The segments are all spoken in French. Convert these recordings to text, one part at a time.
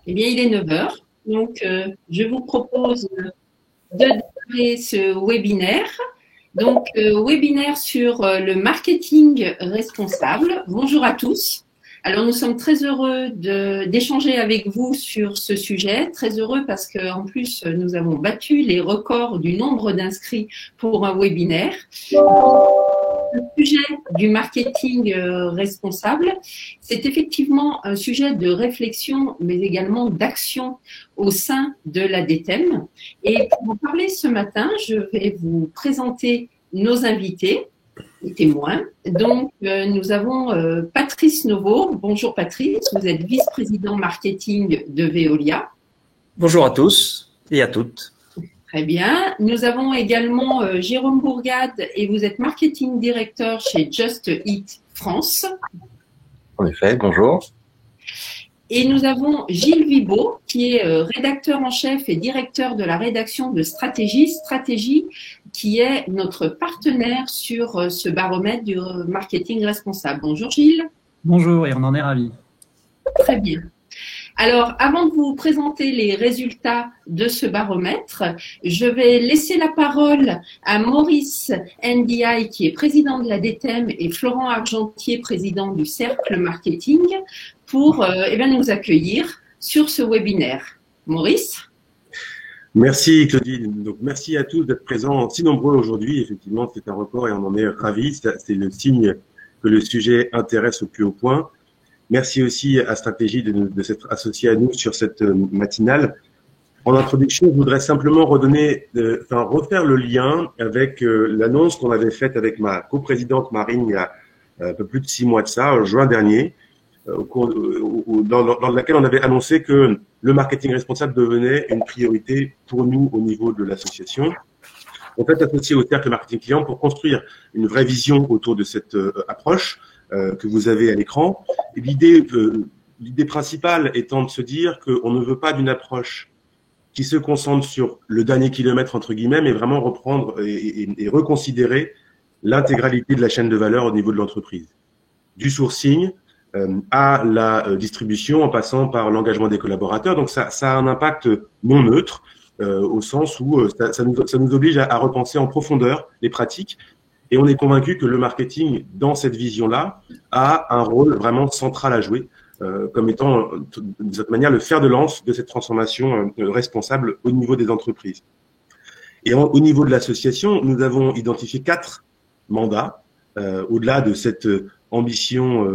Eh bien, il est 9 heures, donc je vous propose de démarrer ce webinaire. Donc, webinaire sur le marketing responsable. Bonjour à tous. Alors, nous sommes très heureux d'échanger avec vous sur ce sujet. Très heureux parce qu'en plus, nous avons battu les records du nombre d'inscrits pour un webinaire. Le sujet du marketing responsable, c'est effectivement un sujet de réflexion, mais également d'action au sein de la DTEM. Et pour vous parler ce matin, je vais vous présenter nos invités, les témoins. Donc, nous avons Patrice Novo. Bonjour Patrice, vous êtes vice-président marketing de Veolia. Bonjour à tous et à toutes. Très bien. Nous avons également Jérôme Bourgade et vous êtes marketing directeur chez Just Eat France. En effet, bonjour. Et nous avons Gilles Vibo qui est rédacteur en chef et directeur de la rédaction de Stratégie, qui est notre partenaire sur ce baromètre du marketing responsable. Bonjour Gilles. Bonjour et on en est ravis. Très bien. Alors, avant de vous présenter les résultats de ce baromètre, je vais laisser la parole à Maurice Ndiaye, qui est président de la DTEM, et Florent Argentier, président du Cercle Marketing, pour nous accueillir sur ce webinaire. Maurice ? Merci Claudine. Donc, merci à tous d'être présents si nombreux aujourd'hui. Effectivement, c'est un record et on en est ravis. C'est le signe que le sujet intéresse au plus haut point. Merci aussi à Stratégie de s'être associé à nous sur cette matinale. En introduction, je voudrais simplement refaire le lien avec l'annonce qu'on avait faite avec ma coprésidente Marine il y a un peu plus de 6 mois de ça, en juin dernier, dans laquelle on avait annoncé que le marketing responsable devenait une priorité pour nous au niveau de l'association. On s'est associé au cercle marketing client pour construire une vraie vision autour de cette approche que vous avez à l'écran. Et l'idée principale étant de se dire qu'on ne veut pas d'une approche qui se concentre sur le dernier kilomètre, entre guillemets, mais vraiment reprendre et reconsidérer l'intégralité de la chaîne de valeur au niveau de l'entreprise. Du sourcing à la distribution en passant par l'engagement des collaborateurs. Donc ça a un impact non neutre au sens où ça nous oblige à repenser en profondeur les pratiques. Et on est convaincu que le marketing, dans cette vision-là, a un rôle vraiment central à jouer, comme étant, de cette manière, le fer de lance de cette transformation responsable au niveau des entreprises. Et au niveau de l'association, nous avons identifié 4 mandats, au-delà de cette ambition,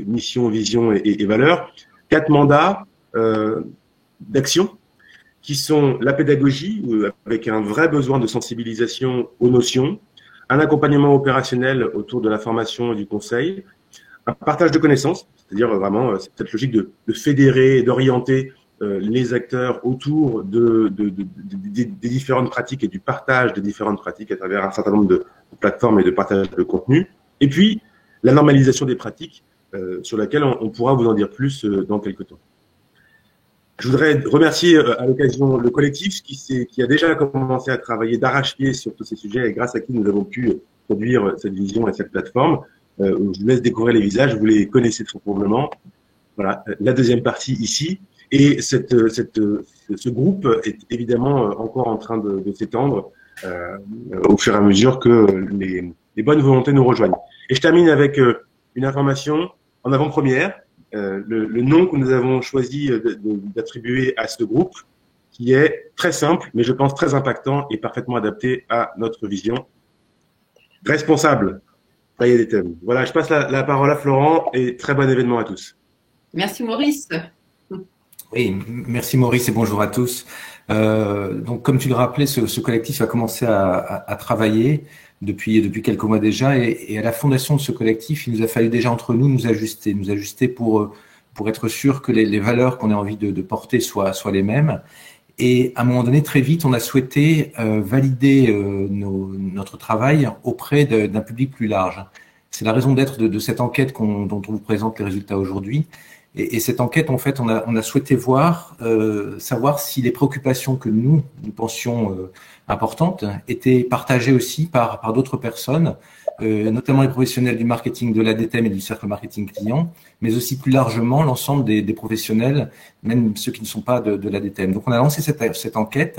mission, vision et valeur, 4 mandats d'action qui sont la pédagogie, avec un vrai besoin de sensibilisation aux notions, un accompagnement opérationnel autour de la formation et du conseil, un partage de connaissances, c'est-à-dire vraiment cette logique de fédérer et d'orienter les acteurs autour des différentes pratiques et du partage des différentes pratiques à travers un certain nombre de plateformes et de partage de contenu. Et puis, la normalisation des pratiques sur laquelle on pourra vous en dire plus dans quelques temps. Je voudrais remercier à l'occasion le collectif qui a déjà commencé à travailler d'arrache-pied sur tous ces sujets et grâce à qui nous avons pu produire cette vision et cette plateforme. Je vous laisse découvrir les visages, vous les connaissez très probablement. Voilà, la deuxième partie ici. Et ce groupe est évidemment encore en train de s'étendre au fur et à mesure que les bonnes volontés nous rejoignent. Et je termine avec une information en avant-première. Le nom que nous avons choisi d'attribuer à ce groupe, qui est très simple, mais je pense très impactant et parfaitement adapté à notre vision. Responsable, tailler des thèmes. Voilà, je passe la parole à Florent et très bon événement à tous. Merci Maurice. Oui, merci Maurice et bonjour à tous. Donc, comme tu le rappelais, ce collectif a commencé à travailler depuis quelques mois déjà, et à la fondation de ce collectif, il nous a fallu déjà entre nous ajuster pour être sûr que les valeurs qu'on a envie de porter soient les mêmes. Et à un moment donné, très vite, on a souhaité valider notre travail auprès d'un public plus large. C'est la raison d'être de cette enquête dont on vous présente les résultats aujourd'hui. Et cette enquête, en fait, on a souhaité savoir si les préoccupations que nous pensions importantes étaient partagées aussi par d'autres personnes, notamment les professionnels du marketing de l'ADTEM et du cercle marketing client, mais aussi plus largement l'ensemble des professionnels, même ceux qui ne sont pas de l'ADTEM. Donc, on a lancé cette enquête.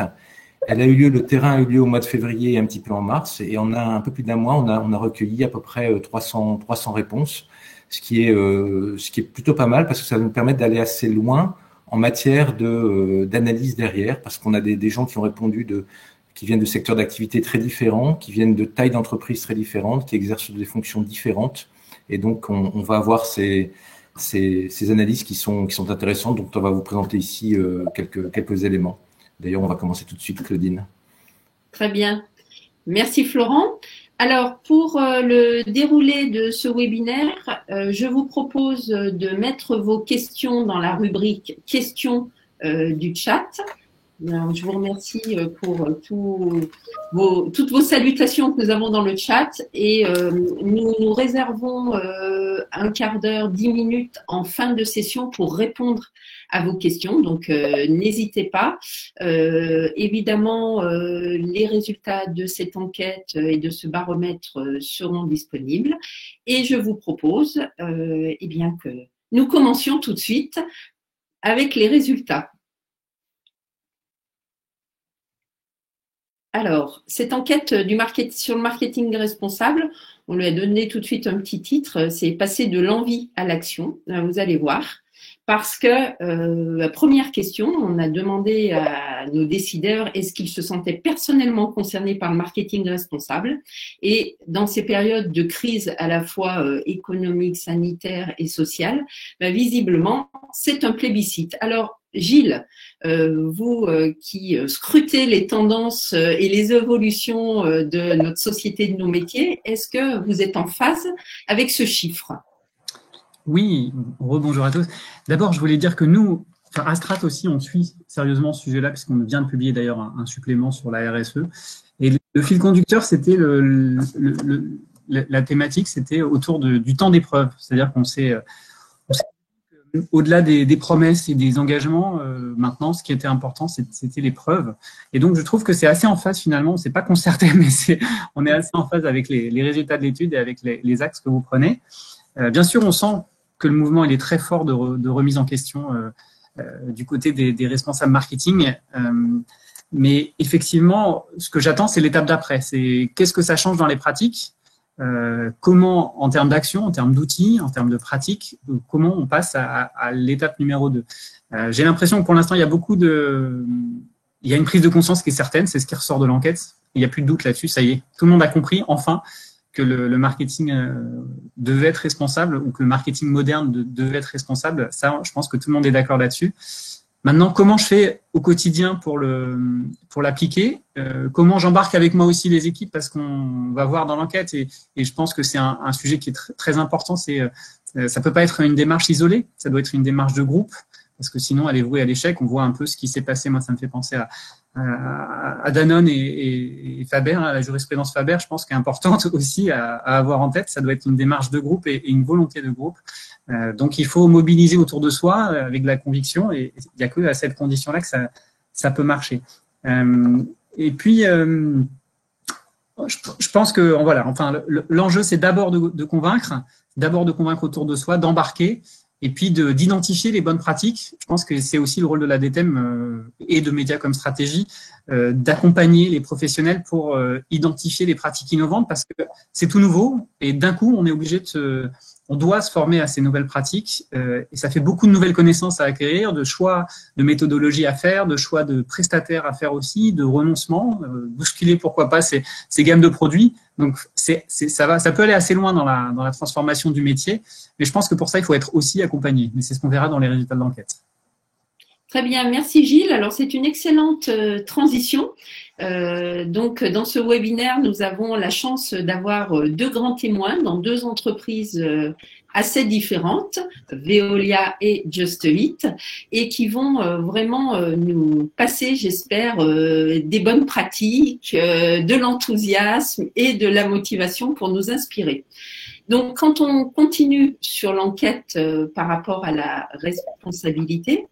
Elle a eu lieu, le terrain a eu lieu au mois de février et un petit peu en mars, et on a un peu plus d'un mois, on a recueilli à peu près 300 réponses, ce qui est plutôt pas mal parce que ça va nous permettre d'aller assez loin en matière d'analyse derrière, parce qu'on a des gens qui ont répondu qui viennent de secteurs d'activité très différents, qui viennent de tailles d'entreprises très différentes, qui exercent des fonctions différentes, et donc on va avoir ces analyses qui sont intéressantes. Donc on va vous présenter ici quelques éléments. D'ailleurs, on va commencer tout de suite, Claudine. Très bien. Merci Florent. Alors, pour le déroulé de ce webinaire, je vous propose de mettre vos questions dans la rubrique questions du chat. Alors, je vous remercie pour toutes vos salutations que nous avons dans le chat et nous réservons un quart d'heure, 10 minutes en fin de session pour répondre à vos questions. Donc, n'hésitez pas. Évidemment, les résultats de cette enquête et de ce baromètre seront disponibles. Et je vous propose eh bien que nous commencions tout de suite avec les résultats. Alors, cette enquête sur le marketing responsable, on lui a donné tout de suite un petit titre, c'est passer de l'envie à l'action, vous allez voir. Parce que la première question, on a demandé à nos décideurs est-ce qu'ils se sentaient personnellement concernés par le marketing responsable. Et dans ces périodes de crise à la fois économique, sanitaire et sociale, visiblement, c'est un plébiscite. Alors, Gilles, vous qui scrutez les tendances et les évolutions de notre société, de nos métiers, est-ce que vous êtes en phase avec ce chiffre ? Oui, rebonjour à tous. D'abord, je voulais dire que nous, à Strat aussi, on suit sérieusement ce sujet-là, puisqu'on vient de publier d'ailleurs un supplément sur la RSE. Et le fil conducteur, c'était la thématique, c'était autour du temps d'épreuve. C'est-à-dire qu'on sait au-delà des promesses et des engagements, maintenant, ce qui était important, c'était les preuves. Et donc, je trouve que c'est assez en phase finalement. On ne s'est pas concerté, mais on est assez en phase avec les résultats de l'étude et avec les axes que vous prenez. Bien sûr, on sent que le mouvement il est très fort de remise en question du côté des responsables marketing. Mais effectivement, ce que j'attends, c'est l'étape d'après. C'est qu'est-ce que ça change dans les pratiques, comment, en termes d'action, en termes d'outils, en termes de pratiques, comment on passe à l'étape numéro 2. J'ai l'impression que pour l'instant, il y a une prise de conscience qui est certaine, c'est ce qui ressort de l'enquête. Il n'y a plus de doute là-dessus, ça y est. Tout le monde a compris, enfin, que le marketing devait être responsable ou que le marketing moderne devait être responsable. Ça, je pense que tout le monde est d'accord là-dessus. Maintenant, comment je fais au quotidien pour l'appliquer, comment j'embarque avec moi aussi les équipes, parce qu'on va voir dans l'enquête et je pense que c'est un sujet qui est très important. Ça peut pas être une démarche isolée, ça doit être une démarche de groupe, parce que sinon elle est vouée à l'échec. On voit un peu ce qui s'est passé. Moi, ça me fait penser à Danone et Faber, la jurisprudence Faber, je pense qu'elle est importante aussi à avoir en tête. Ça doit être une démarche de groupe et une volonté de groupe. Donc, il faut mobiliser autour de soi avec de la conviction et il n'y a que à cette condition-là que ça peut marcher. Et puis, je pense que voilà, enfin, l'enjeu, c'est d'abord de convaincre autour de soi, d'embarquer et puis d'identifier les bonnes pratiques. Je pense que c'est aussi le rôle de l'ADTEM et de médias comme stratégie, d'accompagner les professionnels pour identifier les pratiques innovantes, parce que c'est tout nouveau et d'un coup, on doit se former à ces nouvelles pratiques et ça fait beaucoup de nouvelles connaissances à acquérir, de choix, de méthodologies à faire, de choix de prestataires à faire aussi, de renoncements, bousculer pourquoi pas ces gammes de produits. Donc ça peut aller assez loin dans la transformation du métier, mais je pense que pour ça il faut être aussi accompagné. Mais c'est ce qu'on verra dans les résultats de l'enquête. Très bien, merci Gilles. Alors c'est une excellente transition. Donc dans ce webinaire, nous avons la chance d'avoir deux grands témoins dans deux entreprises assez différentes, Veolia et Just Eat, et qui vont vraiment nous passer, j'espère, des bonnes pratiques, de l'enthousiasme et de la motivation pour nous inspirer. Donc, quand on continue sur l'enquête par rapport à la responsabilité,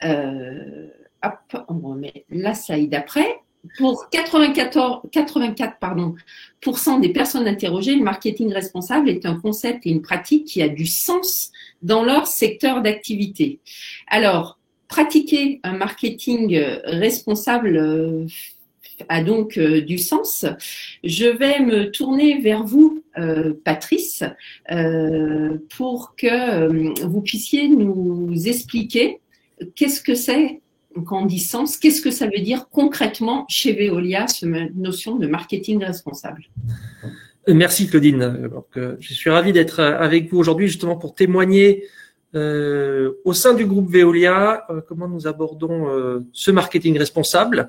hop, on remet la slide d'après. Pour 84% des personnes interrogées, le marketing responsable est un concept et une pratique qui a du sens dans leur secteur d'activité. Alors, pratiquer un marketing responsable a donc du sens. Je vais me tourner vers vous, Patrice, pour que vous puissiez nous expliquer qu'est-ce que c'est. Quand on dit sens, qu'est-ce que ça veut dire concrètement chez Veolia, cette notion de marketing responsable? Merci Claudine. Donc, je suis ravi d'être avec vous aujourd'hui justement pour témoigner au sein du groupe Veolia comment nous abordons ce marketing responsable.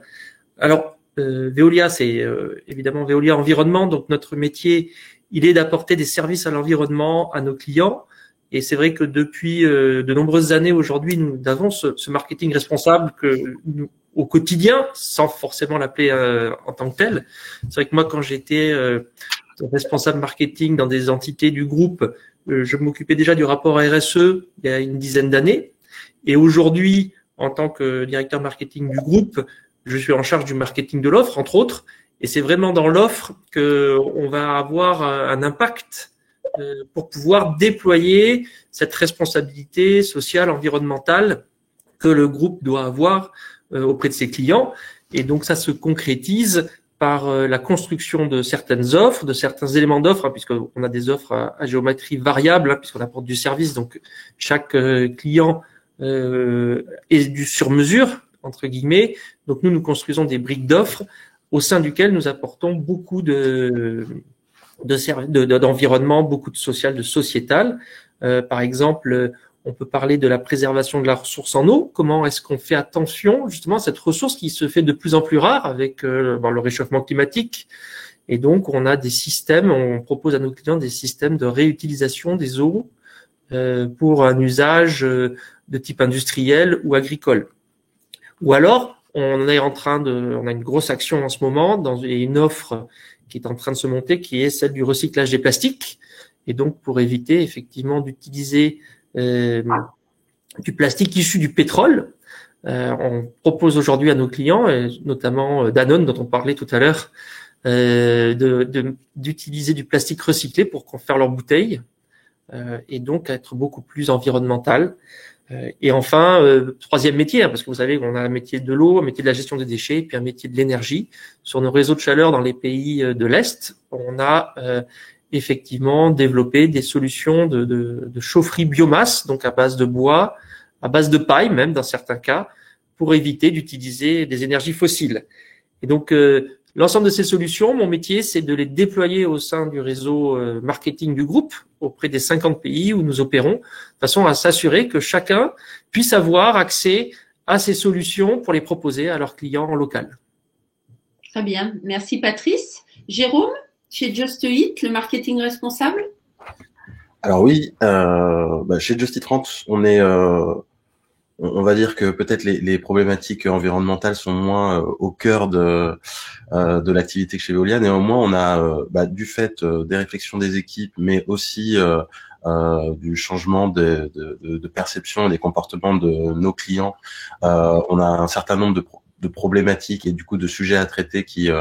Alors, Veolia, c'est évidemment Veolia Environnement, donc notre métier, il est d'apporter des services à l'environnement, à nos clients. Et c'est vrai que depuis de nombreuses années aujourd'hui, nous avons ce marketing responsable que nous, au quotidien, sans forcément l'appeler en tant que tel. C'est vrai que moi, quand j'étais responsable marketing dans des entités du groupe, je m'occupais déjà du rapport RSE il y a une dizaine d'années. Et aujourd'hui, en tant que directeur marketing du groupe, je suis en charge du marketing de l'offre, entre autres. Et c'est vraiment dans l'offre que on va avoir un impact pour pouvoir déployer cette responsabilité sociale, environnementale que le groupe doit avoir auprès de ses clients. Et donc, ça se concrétise par la construction de certaines offres, de certains éléments d'offres, hein, puisqu'on a des offres à géométrie variable, hein, puisqu'on apporte du service. Donc, chaque client est du sur-mesure, entre guillemets. Donc, nous construisons des briques d'offres au sein duquel nous apportons beaucoup d'environnement, beaucoup de social, de sociétal. Par exemple, on peut parler de la préservation de la ressource en eau. Comment est-ce qu'on fait attention justement à cette ressource qui se fait de plus en plus rare avec le réchauffement climatique? Et donc, on a des systèmes, on propose à nos clients des systèmes de réutilisation des eaux pour un usage de type industriel ou agricole. Ou alors, on a une grosse action en ce moment et une offre qui est en train de se monter, qui est celle du recyclage des plastiques. Et donc, pour éviter effectivement d'utiliser du plastique issu du pétrole, on propose aujourd'hui à nos clients, notamment Danone dont on parlait tout à l'heure, d'utiliser du plastique recyclé pour faire leurs bouteilles et donc être beaucoup plus environnemental. Et enfin, troisième métier, hein, parce que vous savez qu'on a un métier de l'eau, un métier de la gestion des déchets, puis un métier de l'énergie. Sur nos réseaux de chaleur dans les pays de l'Est, on a effectivement développé des solutions de chaufferie biomasse, donc à base de bois, à base de paille même dans certains cas, pour éviter d'utiliser des énergies fossiles. Et donc, l'ensemble de ces solutions, mon métier, c'est de les déployer au sein du réseau marketing du groupe, auprès des 50 pays où nous opérons, de façon à s'assurer que chacun puisse avoir accès à ces solutions pour les proposer à leurs clients en local. Très bien. Merci Patrice. Jérôme, chez Just Eat, le marketing responsable? Alors oui, chez Just Eat France, on est... on va dire que peut-être les problématiques environnementales sont moins au cœur de l'activité que chez Veolia. Néanmoins, on a du fait des réflexions des équipes, mais aussi du changement de perception des comportements de nos clients. On a un certain nombre de problématiques et du coup de sujets à traiter qui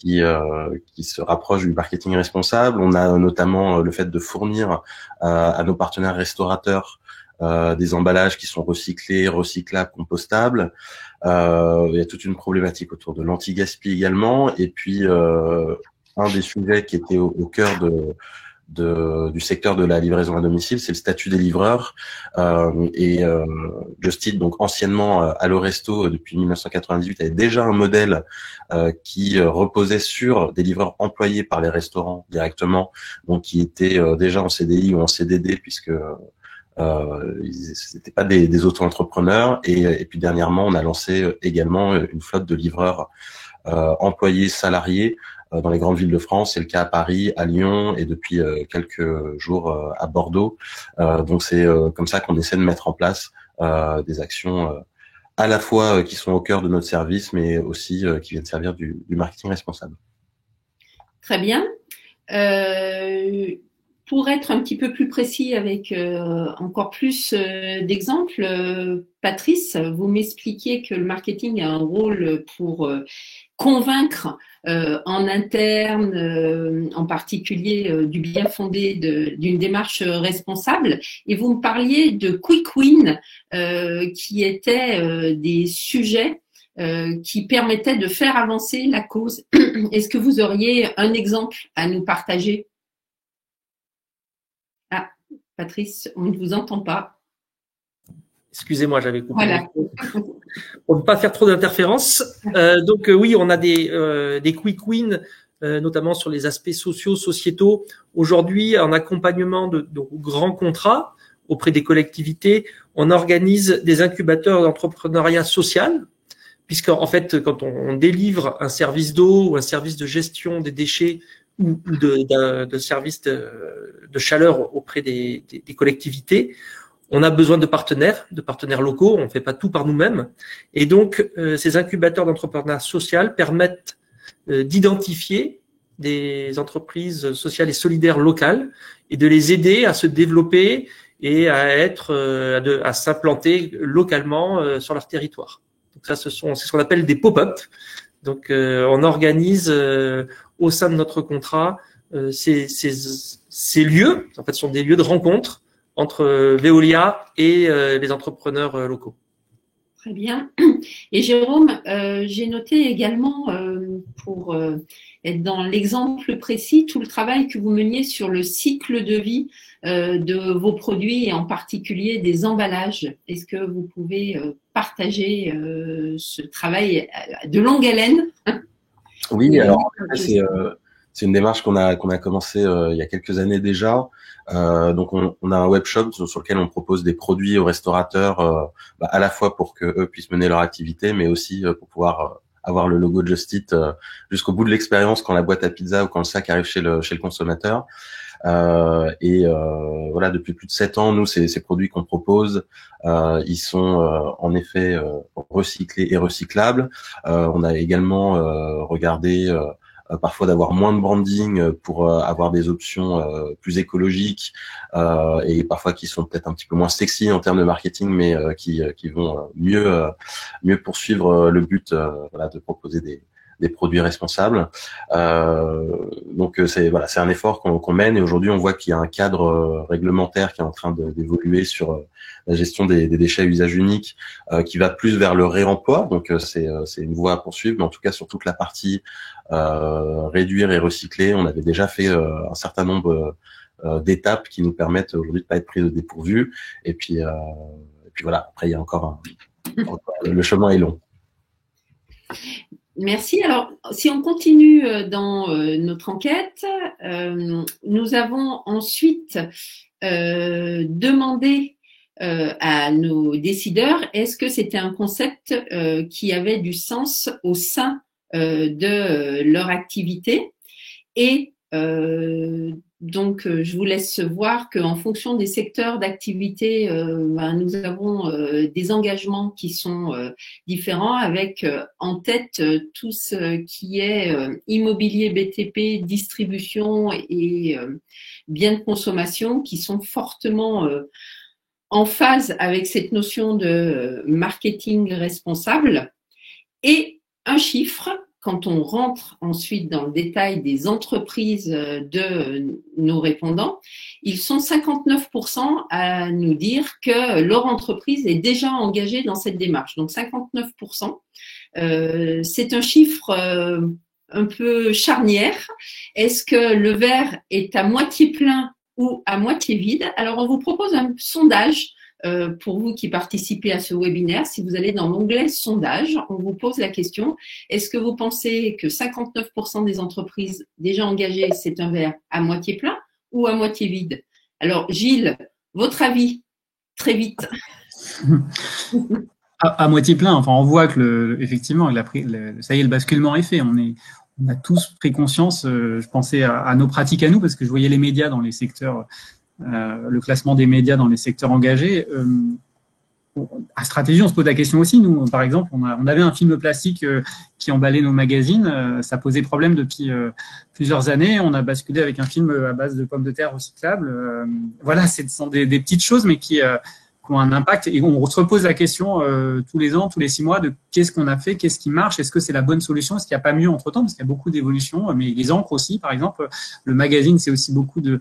se rapprochent du marketing responsable. On a notamment le fait de fournir à nos partenaires restaurateurs des emballages qui sont recyclés, recyclables, compostables. Il y a toute une problématique autour de l'anti-gaspi également. Et puis, un des sujets qui était au cœur du secteur de la livraison à domicile, c'est le statut des livreurs. Just Eat, donc anciennement Allo Resto, depuis 1998, avait déjà un modèle qui reposait sur des livreurs employés par les restaurants directement, donc qui étaient déjà en CDI ou en CDD, puisque c'était pas des auto-entrepreneurs. Et puis dernièrement, on a lancé également une flotte de livreurs employés, salariés dans les grandes villes de France. C'est le cas à Paris, à Lyon et depuis quelques jours à Bordeaux. Donc c'est comme ça qu'on essaie de mettre en place des actions à la fois qui sont au cœur de notre service, mais aussi qui viennent servir du marketing responsable. Très bien. Pour être un petit peu plus précis avec encore plus d'exemples, Patrice, vous m'expliquiez que le marketing a un rôle pour convaincre en interne, en particulier du bien fondé d'une démarche responsable. Et vous me parliez de quick win, qui étaient des sujets qui permettaient de faire avancer la cause. Est-ce que vous auriez un exemple à nous partager? Ah, Patrice, on ne vous entend pas. Excusez-moi, j'avais coupé. Voilà. Pour ne pas faire trop d'interférences. Donc oui, on a des quick wins, notamment sur les aspects sociaux, sociétaux. Aujourd'hui, en accompagnement de grands contrats auprès des collectivités, on organise des incubateurs d'entrepreneuriat social, puisqu'en fait, quand on délivre un service d'eau ou un service de gestion des déchets ou de service de chaleur auprès des collectivités, on a besoin de partenaires locaux. On ne fait pas tout par nous-mêmes. Et donc, ces incubateurs d'entrepreneuriat social permettent d'identifier des entreprises sociales et solidaires locales et de les aider à se développer et à s'implanter localement sur leur territoire. Donc ça, c'est ce qu'on appelle des pop-up. Donc, on organise au sein de notre contrat ces lieux. En fait, ce sont des lieux de rencontre entre Veolia et les entrepreneurs locaux. Très bien. Et Jérôme, j'ai noté également, pour être dans l'exemple précis, tout le travail que vous meniez sur le cycle de vie de vos produits et en particulier des emballages. Est-ce que vous pouvez partager ce travail de longue haleine? Oui, alors c'est une démarche qu'on a commencé il y a quelques années déjà. Donc on a un webshop sur lequel on propose des produits aux restaurateurs, à la fois pour que eux puissent mener leur activité, mais aussi pour pouvoir avoir le logo Just Eat jusqu'au bout de l'expérience quand la boîte à pizza ou quand le sac arrive chez le consommateur. Voilà, depuis plus de 7 ans, nous, ces produits qu'on propose, ils sont en effet recyclés et recyclables. On a également regardé parfois d'avoir moins de branding pour avoir des options plus écologiques et parfois qui sont peut-être un petit peu moins sexy en termes de marketing, mais qui vont mieux poursuivre le but voilà, de proposer des produits responsables. Donc c'est un effort qu'on mène et aujourd'hui on voit qu'il y a un cadre réglementaire qui est en train d'évoluer sur la gestion des déchets à usage unique qui va plus vers le réemploi. Donc c'est une voie à poursuivre, mais en tout cas sur toute la partie réduire et recycler, on avait déjà fait un certain nombre d'étapes qui nous permettent aujourd'hui de pas être pris de dépourvu. Et puis voilà, après il y a encore le chemin est long. Merci. Alors, si on continue dans notre enquête, nous avons ensuite demandé à nos décideurs est-ce que c'était un concept qui avait du sens au sein de leur activité et donc, je vous laisse voir qu'en fonction des secteurs d'activité, nous avons des engagements qui sont différents avec en tête tout ce qui est immobilier, BTP, distribution et biens de consommation qui sont fortement en phase avec cette notion de marketing responsable et un chiffre. Quand on rentre ensuite dans le détail des entreprises de nos répondants, ils sont 59% à nous dire que leur entreprise est déjà engagée dans cette démarche. Donc 59%, c'est un chiffre un peu charnière. Est-ce que le verre est à moitié plein ou à moitié vide? Alors on vous propose un sondage. Pour vous qui participez à ce webinaire, si vous allez dans l'onglet sondage, on vous pose la question, est-ce que vous pensez que 59% des entreprises déjà engagées, c'est un verre à moitié plein ou à moitié vide? Alors Gilles, votre avis, très vite. À moitié plein, enfin on voit que effectivement, ça y est, le basculement est fait. On a tous pris conscience, je pensais à nos pratiques à nous, parce que je voyais les médias dans les secteurs le classement des médias dans les secteurs engagés, à stratégie, on se pose la question aussi. Nous, par exemple, on avait un film plastique qui emballait nos magazines. Ça posait problème depuis plusieurs années. On a basculé avec un film à base de pommes de terre recyclables. Voilà, ce sont des petites choses, mais qui ont un impact. Et on se repose la question tous les ans, tous les 6 mois, de qu'est-ce qu'on a fait, qu'est-ce qui marche, est-ce que c'est la bonne solution, est-ce qu'il n'y a pas mieux entre-temps, parce qu'il y a beaucoup d'évolutions. Mais les encres aussi, par exemple, le magazine, c'est aussi beaucoup de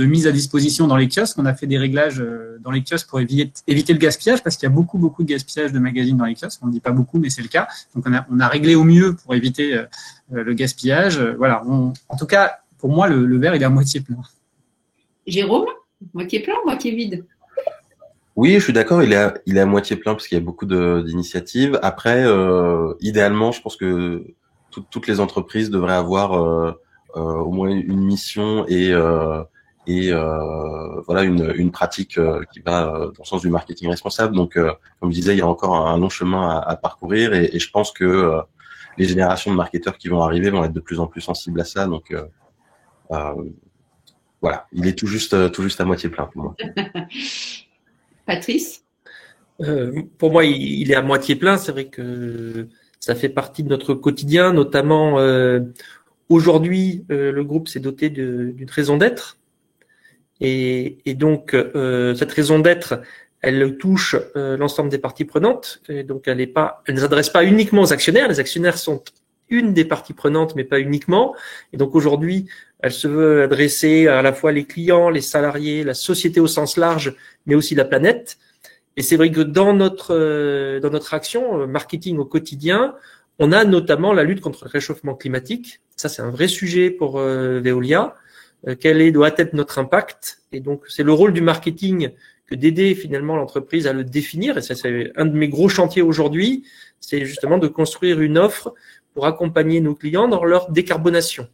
mise à disposition dans les kiosques. On a fait des réglages dans les kiosques pour éviter le gaspillage, parce qu'il y a beaucoup de gaspillage de magazines dans les kiosques. On ne dit pas beaucoup, mais c'est le cas. Donc on a réglé au mieux pour éviter le gaspillage. Voilà. En tout cas, pour moi, le verre, il est à moitié plein. Jérôme, moitié plein, moitié vide? Oui, je suis d'accord, il est à moitié plein parce qu'il y a beaucoup d'initiatives. Après, idéalement, je pense que toutes les entreprises devraient avoir au moins une mission et voilà une pratique qui va dans le sens du marketing responsable. Donc, comme je disais, il y a encore un long chemin à parcourir et je pense que les générations de marketeurs qui vont arriver vont être de plus en plus sensibles à ça. Donc, voilà, il est tout juste à moitié plein pour moi. Patrice? Pour moi, il est à moitié plein. C'est vrai que ça fait partie de notre quotidien, notamment aujourd'hui, le groupe s'est doté d'une raison d'être. Et donc, cette raison d'être, elle touche l'ensemble des parties prenantes. Et donc, elle ne s'adresse pas uniquement aux actionnaires. Les actionnaires sont une des parties prenantes, mais pas uniquement. Et donc, aujourd'hui, elle se veut adresser à la fois les clients, les salariés, la société au sens large, mais aussi la planète. Et c'est vrai que dans notre action marketing au quotidien, on a notamment la lutte contre le réchauffement climatique. Ça, c'est un vrai sujet pour Veolia. Quel doit être notre impact? Et donc, c'est le rôle du marketing que d'aider finalement l'entreprise à le définir. Et ça, c'est un de mes gros chantiers aujourd'hui. C'est justement de construire une offre pour accompagner nos clients dans leur décarbonation.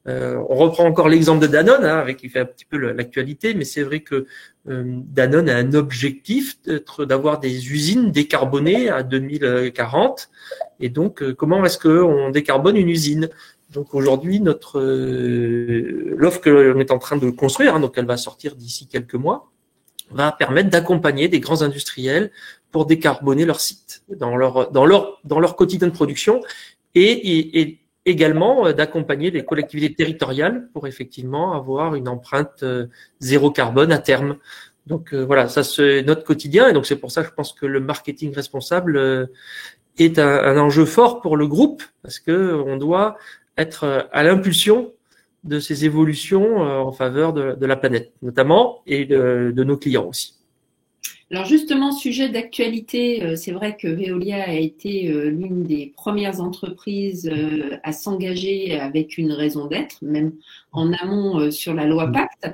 On reprend encore l'exemple de Danone, qui fait un petit peu l'actualité, mais c'est vrai que Danone a un objectif d'avoir des usines décarbonées à 2040. Et donc, comment est-ce qu'on décarbone une usine? Donc aujourd'hui, l'offre que l'on est en train de construire, donc elle va sortir d'ici quelques mois, va permettre d'accompagner des grands industriels pour décarboner leur site dans leur quotidien de production et également d'accompagner les collectivités territoriales pour effectivement avoir une empreinte zéro carbone à terme. Donc voilà, ça c'est notre quotidien et donc c'est pour ça que je pense que le marketing responsable est un enjeu fort pour le groupe parce que on doit être à l'impulsion de ces évolutions en faveur de la planète notamment et de nos clients aussi. Alors justement, sujet d'actualité, c'est vrai que Veolia a été l'une des premières entreprises à s'engager avec une raison d'être, même en amont sur la loi Pacte.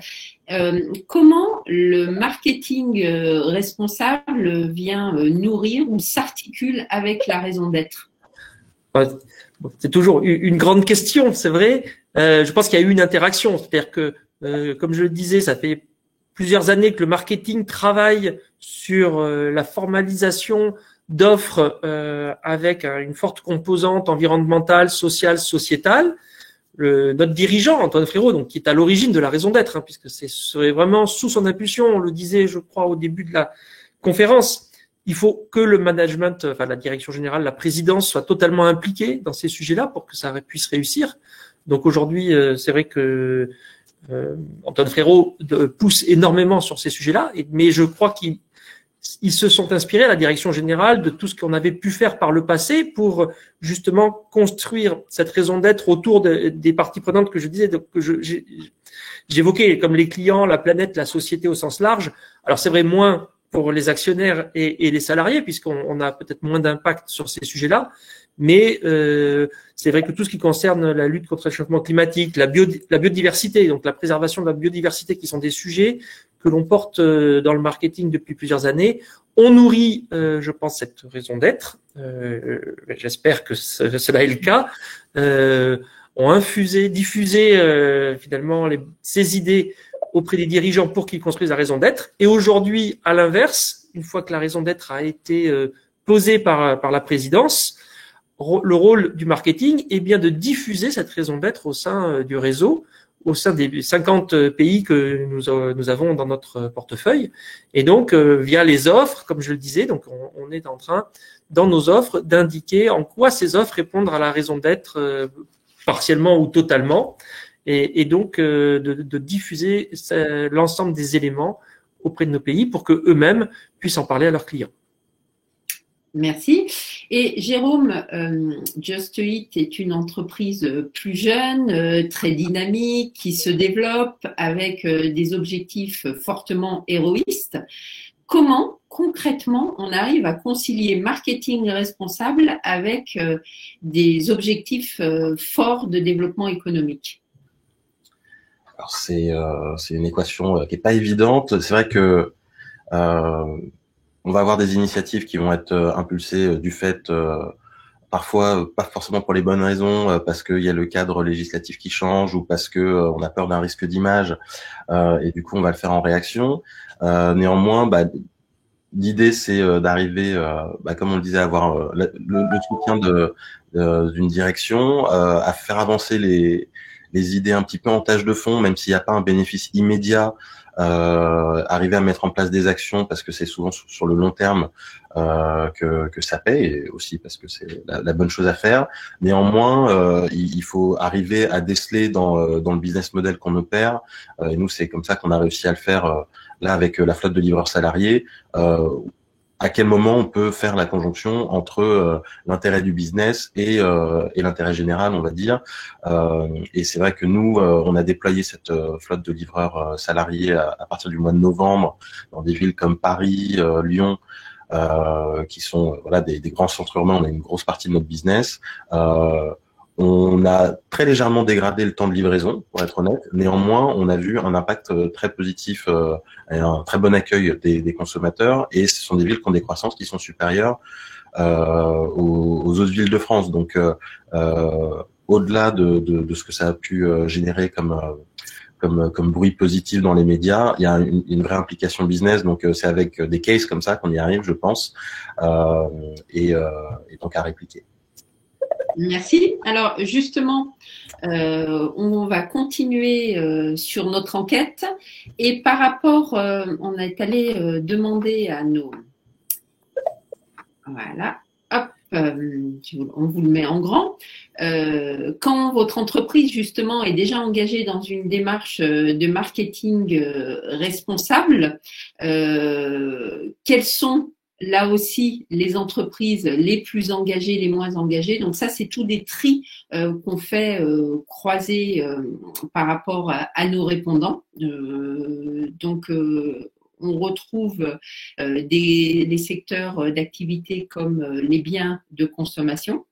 Comment le marketing responsable vient nourrir ou s'articule avec la raison d'être? C'est toujours une grande question, c'est vrai. Je pense qu'il y a eu une interaction, c'est-à-dire que, comme je le disais, ça fait plusieurs années que le marketing travaille sur la formalisation d'offres avec une forte composante environnementale, sociale, sociétale. Notre dirigeant, Antoine Frérot, donc qui est à l'origine de la raison d'être, puisque c'est vraiment sous son impulsion, on le disait, je crois, au début de la conférence, il faut que le management, enfin la direction générale, la présidence soit totalement impliquée dans ces sujets-là pour que ça puisse réussir. Donc aujourd'hui, c'est vrai que Antoine Frérot pousse énormément sur ces sujets-là, mais je crois qu'ils se sont inspirés à la direction générale de tout ce qu'on avait pu faire par le passé pour justement construire cette raison d'être autour des parties prenantes que je disais, que j'évoquais, comme les clients, la planète, la société au sens large. Alors c'est vrai moins pour les actionnaires et les salariés, puisqu'on a peut-être moins d'impact sur ces sujets-là, mais c'est vrai que tout ce qui concerne la lutte contre le réchauffement climatique, la biodiversité, donc la préservation de la biodiversité, qui sont des sujets que l'on porte dans le marketing depuis plusieurs années, on nourrit, je pense, cette raison d'être. J'espère que cela est le cas. On diffusé finalement ces idées auprès des dirigeants pour qu'ils construisent la raison d'être. Et aujourd'hui, à l'inverse, une fois que la raison d'être a été posée par la présidence, le rôle du marketing est bien de diffuser cette raison d'être au sein du réseau, au sein des 50 pays que nous avons dans notre portefeuille. Et donc, via les offres, comme je le disais, donc on est en train, dans nos offres, d'indiquer en quoi ces offres répondent à la raison d'être partiellement ou totalement, et donc de diffuser l'ensemble des éléments auprès de nos pays pour que eux-mêmes puissent en parler à leurs clients. Merci. Et Jérôme, Just Eat est une entreprise plus jeune, très dynamique, qui se développe avec des objectifs fortement héroïstes. Comment, concrètement, on arrive à concilier marketing responsable avec des objectifs forts de développement économique? Alors c'est une équation qui est pas évidente. C'est vrai que on va avoir des initiatives qui vont être impulsées du fait, parfois pas forcément pour les bonnes raisons, parce qu'il y a le cadre législatif qui change ou parce que on a peur d'un risque d'image, et du coup on va le faire en réaction. Néanmoins, l'idée c'est d'arriver, comme on le disait, à avoir le soutien d'une direction, à faire avancer les idées un petit peu en tâche de fond, même s'il n'y a pas un bénéfice immédiat. Arriver à mettre en place des actions parce que c'est souvent sur le long terme que ça paye, et aussi parce que c'est la bonne chose à faire. Néanmoins, il faut arriver à déceler dans le business model qu'on opère, et nous c'est comme ça qu'on a réussi à le faire là avec la flotte de livreurs salariés. À quel moment on peut faire la conjonction entre l'intérêt du business et l'intérêt général, on va dire. Et c'est vrai que nous, on a déployé cette flotte de livreurs salariés à partir du mois de novembre dans des villes comme Paris, Lyon, qui sont des grands centres urbains. On a une grosse partie de notre business. On a très légèrement dégradé le temps de livraison, pour être honnête. Néanmoins, on a vu un impact très positif et un très bon accueil des consommateurs. Et ce sont des villes qui ont des croissances qui sont supérieures aux autres villes de France. Donc, au-delà de ce que ça a pu générer comme bruit positif dans les médias, il y a une vraie implication business. Donc, c'est avec des cases comme ça qu'on y arrive, je pense, et donc à répliquer. Merci. Alors justement, on va continuer sur notre enquête et par rapport, on est allé demander à nos… Voilà, hop, on vous le met en grand. Quand votre entreprise justement est déjà engagée dans une démarche de marketing responsable, quelles sont là aussi les entreprises les plus engagées, les moins engagées? Donc ça, c'est tous des tris qu'on fait croiser par rapport à nos répondants. Donc on retrouve les secteurs d'activité comme les biens de consommation.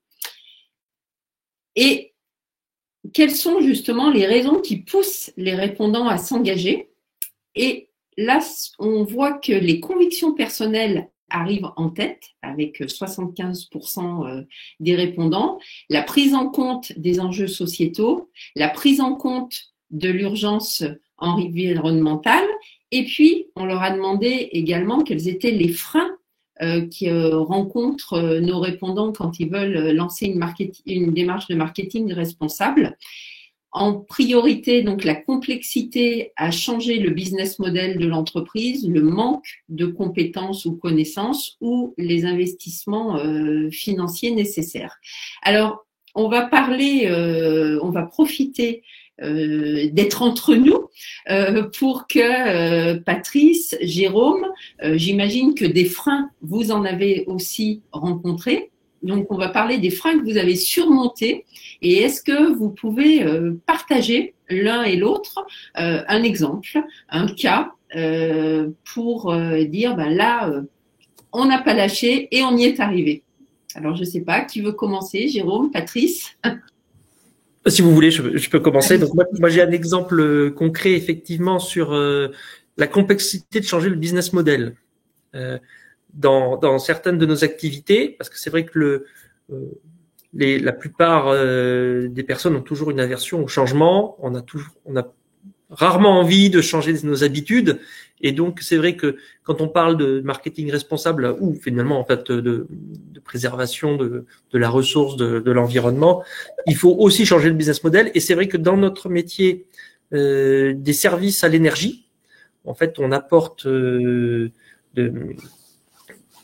Et quelles sont justement les raisons qui poussent les répondants à s'engager? Et là, on voit que les convictions personnelles arrivent en tête avec 75% des répondants, la prise en compte des enjeux sociétaux, la prise en compte de l'urgence environnementale, et puis on leur a demandé également quels étaient les freins qui rencontrent nos répondants quand ils veulent lancer une démarche de marketing responsable. En priorité, donc, la complexité à changer le business model de l'entreprise, le manque de compétences ou connaissances ou les investissements financiers nécessaires. Alors, on va parler, on va profiter d'être entre nous pour que Patrice, Jérôme, j'imagine que des freins, vous en avez aussi rencontrés. Donc, on va parler des freins que vous avez surmontés. Et est-ce que vous pouvez partager l'un et l'autre un exemple, un cas pour dire là, on n'a pas lâché et on y est arrivé. Alors, je ne sais pas, qui veut commencer? Jérôme, Patrice? Si vous voulez, je peux commencer. Donc, moi j'ai un exemple concret, effectivement, sur la complexité de changer le business model. Dans certaines de nos activités, parce que c'est vrai que la plupart des personnes ont toujours une aversion au changement. On a rarement envie de changer nos habitudes, et donc c'est vrai que quand on parle de marketing responsable ou finalement en fait de préservation de la ressource, de l'environnement, il faut aussi changer le business model. Et c'est vrai que dans notre métier des services à l'énergie. En fait, on apporte de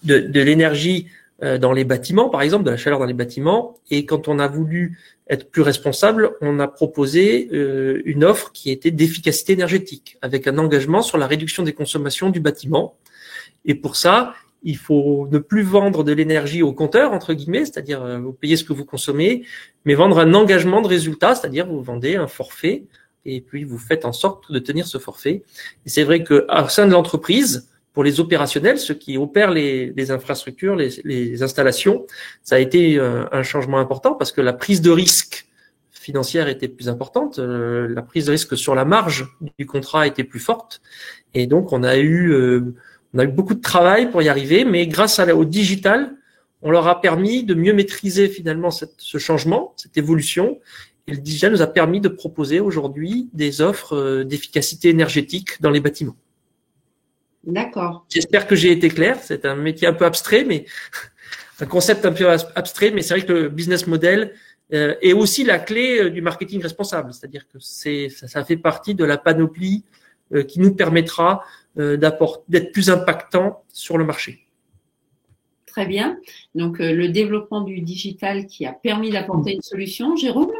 l'énergie dans les bâtiments, par exemple, de la chaleur dans les bâtiments. Et quand on a voulu être plus responsable, on a proposé une offre qui était d'efficacité énergétique, avec un engagement sur la réduction des consommations du bâtiment. Et pour ça, il faut ne plus vendre de l'énergie au compteur, entre guillemets, c'est-à-dire vous payez ce que vous consommez, mais vendre un engagement de résultat, c'est-à-dire vous vendez un forfait et puis vous faites en sorte de tenir ce forfait. Et c'est vrai qu'au sein de l'entreprise, pour les opérationnels, ceux qui opèrent les infrastructures, les installations, ça a été un changement important parce que la prise de risque financière était plus importante, la prise de risque sur la marge du contrat était plus forte, et donc on a eu beaucoup de travail pour y arriver, mais grâce au digital, on leur a permis de mieux maîtriser finalement ce changement, cette évolution. Et le digital nous a permis de proposer aujourd'hui des offres d'efficacité énergétique dans les bâtiments. D'accord. J'espère que j'ai été clair. C'est un métier un peu abstrait, mais un concept un peu abstrait, mais c'est vrai que le business model est aussi la clé du marketing responsable. C'est-à-dire que ça fait partie de la panoplie qui nous permettra d'être plus impactant sur le marché. Très bien. Donc, le développement du digital qui a permis d'apporter une solution. Jérôme ?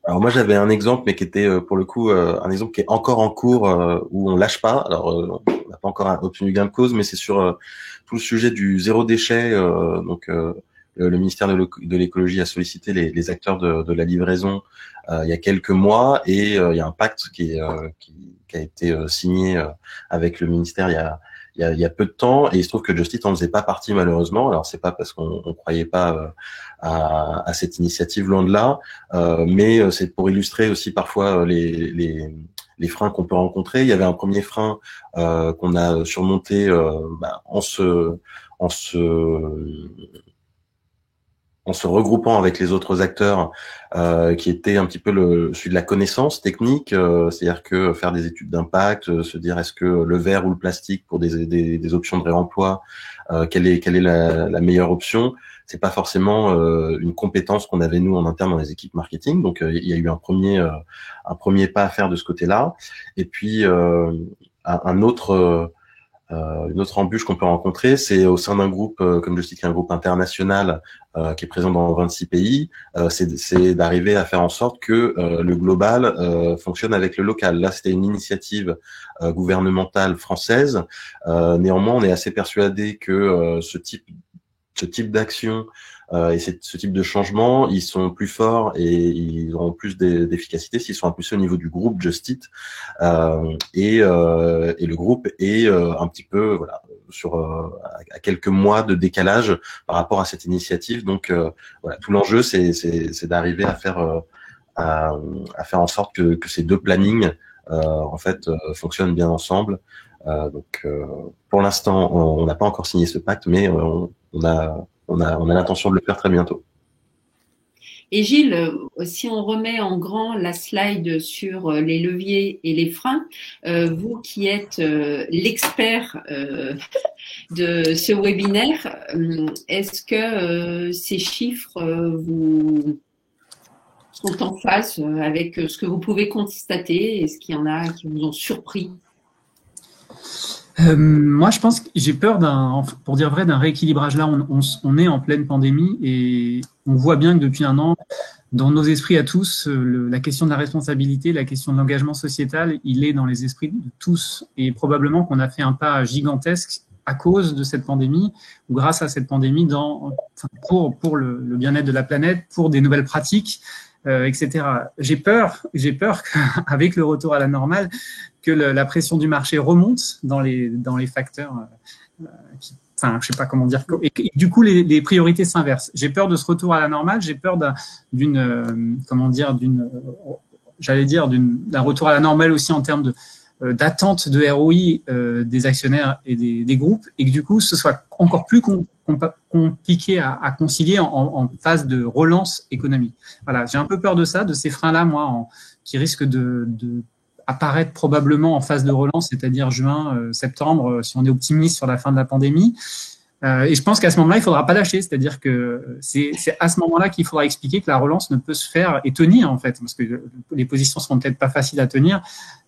Alors moi j'avais un exemple, mais qui était pour le coup un exemple qui est encore en cours, où on lâche pas. Alors on n'a pas encore obtenu gain de cause, mais c'est sur tout le sujet du zéro déchet. Le ministère de l'écologie a sollicité les acteurs de la livraison il y a quelques mois, et il y a un pacte qui a été signé avec le ministère il y a peu de temps, et il se trouve que Just Eat en faisait pas partie malheureusement. Alors c'est pas parce qu'on croyait pas à cette initiative, loin de là, mais c'est pour illustrer aussi parfois les freins qu'on peut rencontrer. Il y avait un premier frein qu'on a surmonté en se regroupant avec les autres acteurs, qui était un petit peu celui de la connaissance technique, c'est-à-dire que faire des études d'impact, se dire est-ce que le verre ou le plastique pour des options de réemploi, quelle est la meilleure option, c'est pas forcément une compétence qu'on avait nous en interne dans les équipes marketing. Donc il y a eu un premier pas à faire de ce côté-là, et puis une autre embûche qu'on peut rencontrer, c'est au sein d'un groupe, comme je dis, qui est un groupe international qui est présent dans 26 pays, c'est d'arriver à faire en sorte que le global fonctionne avec le local. Là, c'était une initiative gouvernementale française. Néanmoins, on est assez persuadé que ce type d'action et ce type de changement, ils sont plus forts et ils auront plus d'efficacité s'ils sont impulsés au niveau du groupe Just Eat, et le groupe est un petit peu à quelques mois de décalage par rapport à cette initiative. Donc tout l'enjeu c'est d'arriver à faire en sorte que ces deux plannings fonctionnent bien ensemble. Pour l'instant, on n'a pas encore signé ce pacte, mais on a l'intention de le faire très bientôt. Et Gilles, si on remet en grand la slide sur les leviers et les freins, vous qui êtes l'expert de ce webinaire, est-ce que ces chiffres vous sont en phase avec ce que vous pouvez constater? Est-ce qu'il y en a qui vous ont surpris? Moi, je pense que j'ai peur pour dire vrai, d'un rééquilibrage. Là, on est en pleine pandémie et on voit bien que depuis un an, dans nos esprits à tous, la question de la responsabilité, la question de l'engagement sociétal, il est dans les esprits de tous. Et probablement qu'on a fait un pas gigantesque à cause de cette pandémie, ou grâce à cette pandémie, pour le bien-être de la planète, pour des nouvelles pratiques, etc. J'ai peur qu'avec le retour à la normale, que la pression du marché remonte dans les facteurs, je sais pas comment dire, et du coup les priorités s'inversent. J'ai peur de ce retour à la normale, j'ai peur d'un retour à la normale aussi en termes d'attente de ROI des actionnaires et des groupes, et que du coup ce soit encore plus compliqué à concilier en phase de relance économique. Voilà, j'ai un peu peur de ça, de ces freins-là, moi, qui risquent de apparaître probablement en phase de relance, c'est-à-dire juin, septembre, si on est optimiste sur la fin de la pandémie. Et je pense qu'à ce moment-là, il ne faudra pas lâcher. C'est-à-dire que c'est à ce moment-là qu'il faudra expliquer que la relance ne peut se faire et tenir, en fait, parce que les positions ne seront peut-être pas faciles à tenir.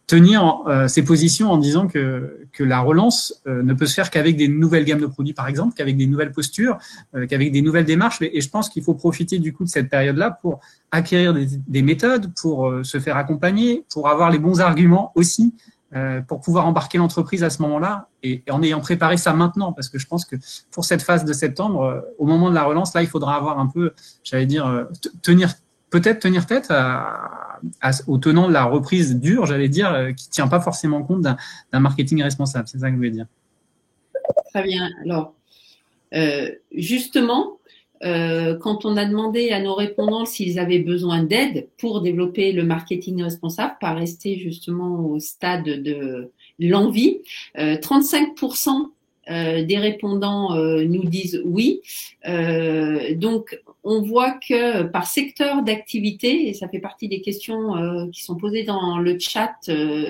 Tenir ces positions en disant que la relance ne peut se faire qu'avec des nouvelles gammes de produits, par exemple, qu'avec des nouvelles postures, qu'avec des nouvelles démarches. Et je pense qu'il faut profiter du coup de cette période-là pour acquérir des méthodes, pour se faire accompagner, pour avoir les bons arguments aussi, pour pouvoir embarquer l'entreprise à ce moment-là et en ayant préparé ça maintenant, parce que je pense que pour cette phase de septembre, au moment de la relance, là, il faudra avoir un peu, j'allais dire, tenir tête au tenant de la reprise dure, j'allais dire, qui ne tient pas forcément compte d'un marketing responsable. C'est ça que je voulais dire. Très bien. Alors, justement, quand on a demandé à nos répondants s'ils avaient besoin d'aide pour développer le marketing responsable, pas rester justement au stade de l'envie, 35% des répondants nous disent oui. Donc, on voit que par secteur d'activité, et ça fait partie des questions qui sont posées dans le chat,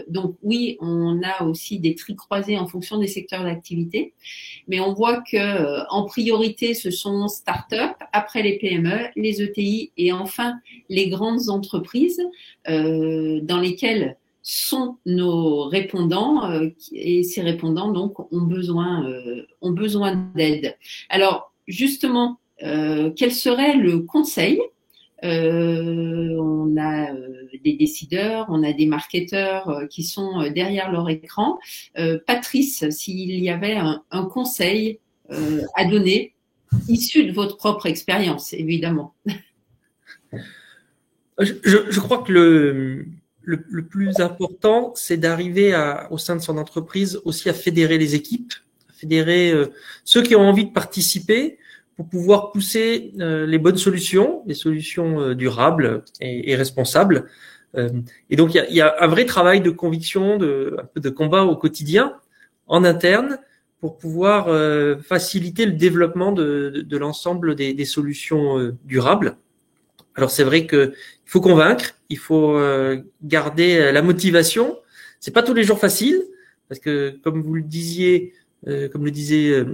donc oui, on a aussi des tris croisés en fonction des secteurs d'activité, mais on voit que en priorité, ce sont start-up, après les PME, les ETI et enfin les grandes entreprises dans lesquelles sont nos répondants et ces répondants donc ont besoin d'aide. Alors justement, quel serait le conseil? On a des décideurs, on a des marketeurs qui sont derrière leur écran. Patrice, s'il y avait un conseil à donner, issu de votre propre expérience, évidemment. Je crois que le plus important, c'est d'arriver au sein de son entreprise aussi à fédérer les équipes, à fédérer ceux qui ont envie de participer pour pouvoir pousser les bonnes solutions, les solutions durables et responsables. Et donc, il y a un vrai travail de conviction, un peu de combat au quotidien, en interne, pour pouvoir faciliter le développement de l'ensemble des solutions durables. Alors, c'est vrai que il faut convaincre, il faut garder la motivation. C'est pas tous les jours facile, parce que comme vous le disiez, comme le disait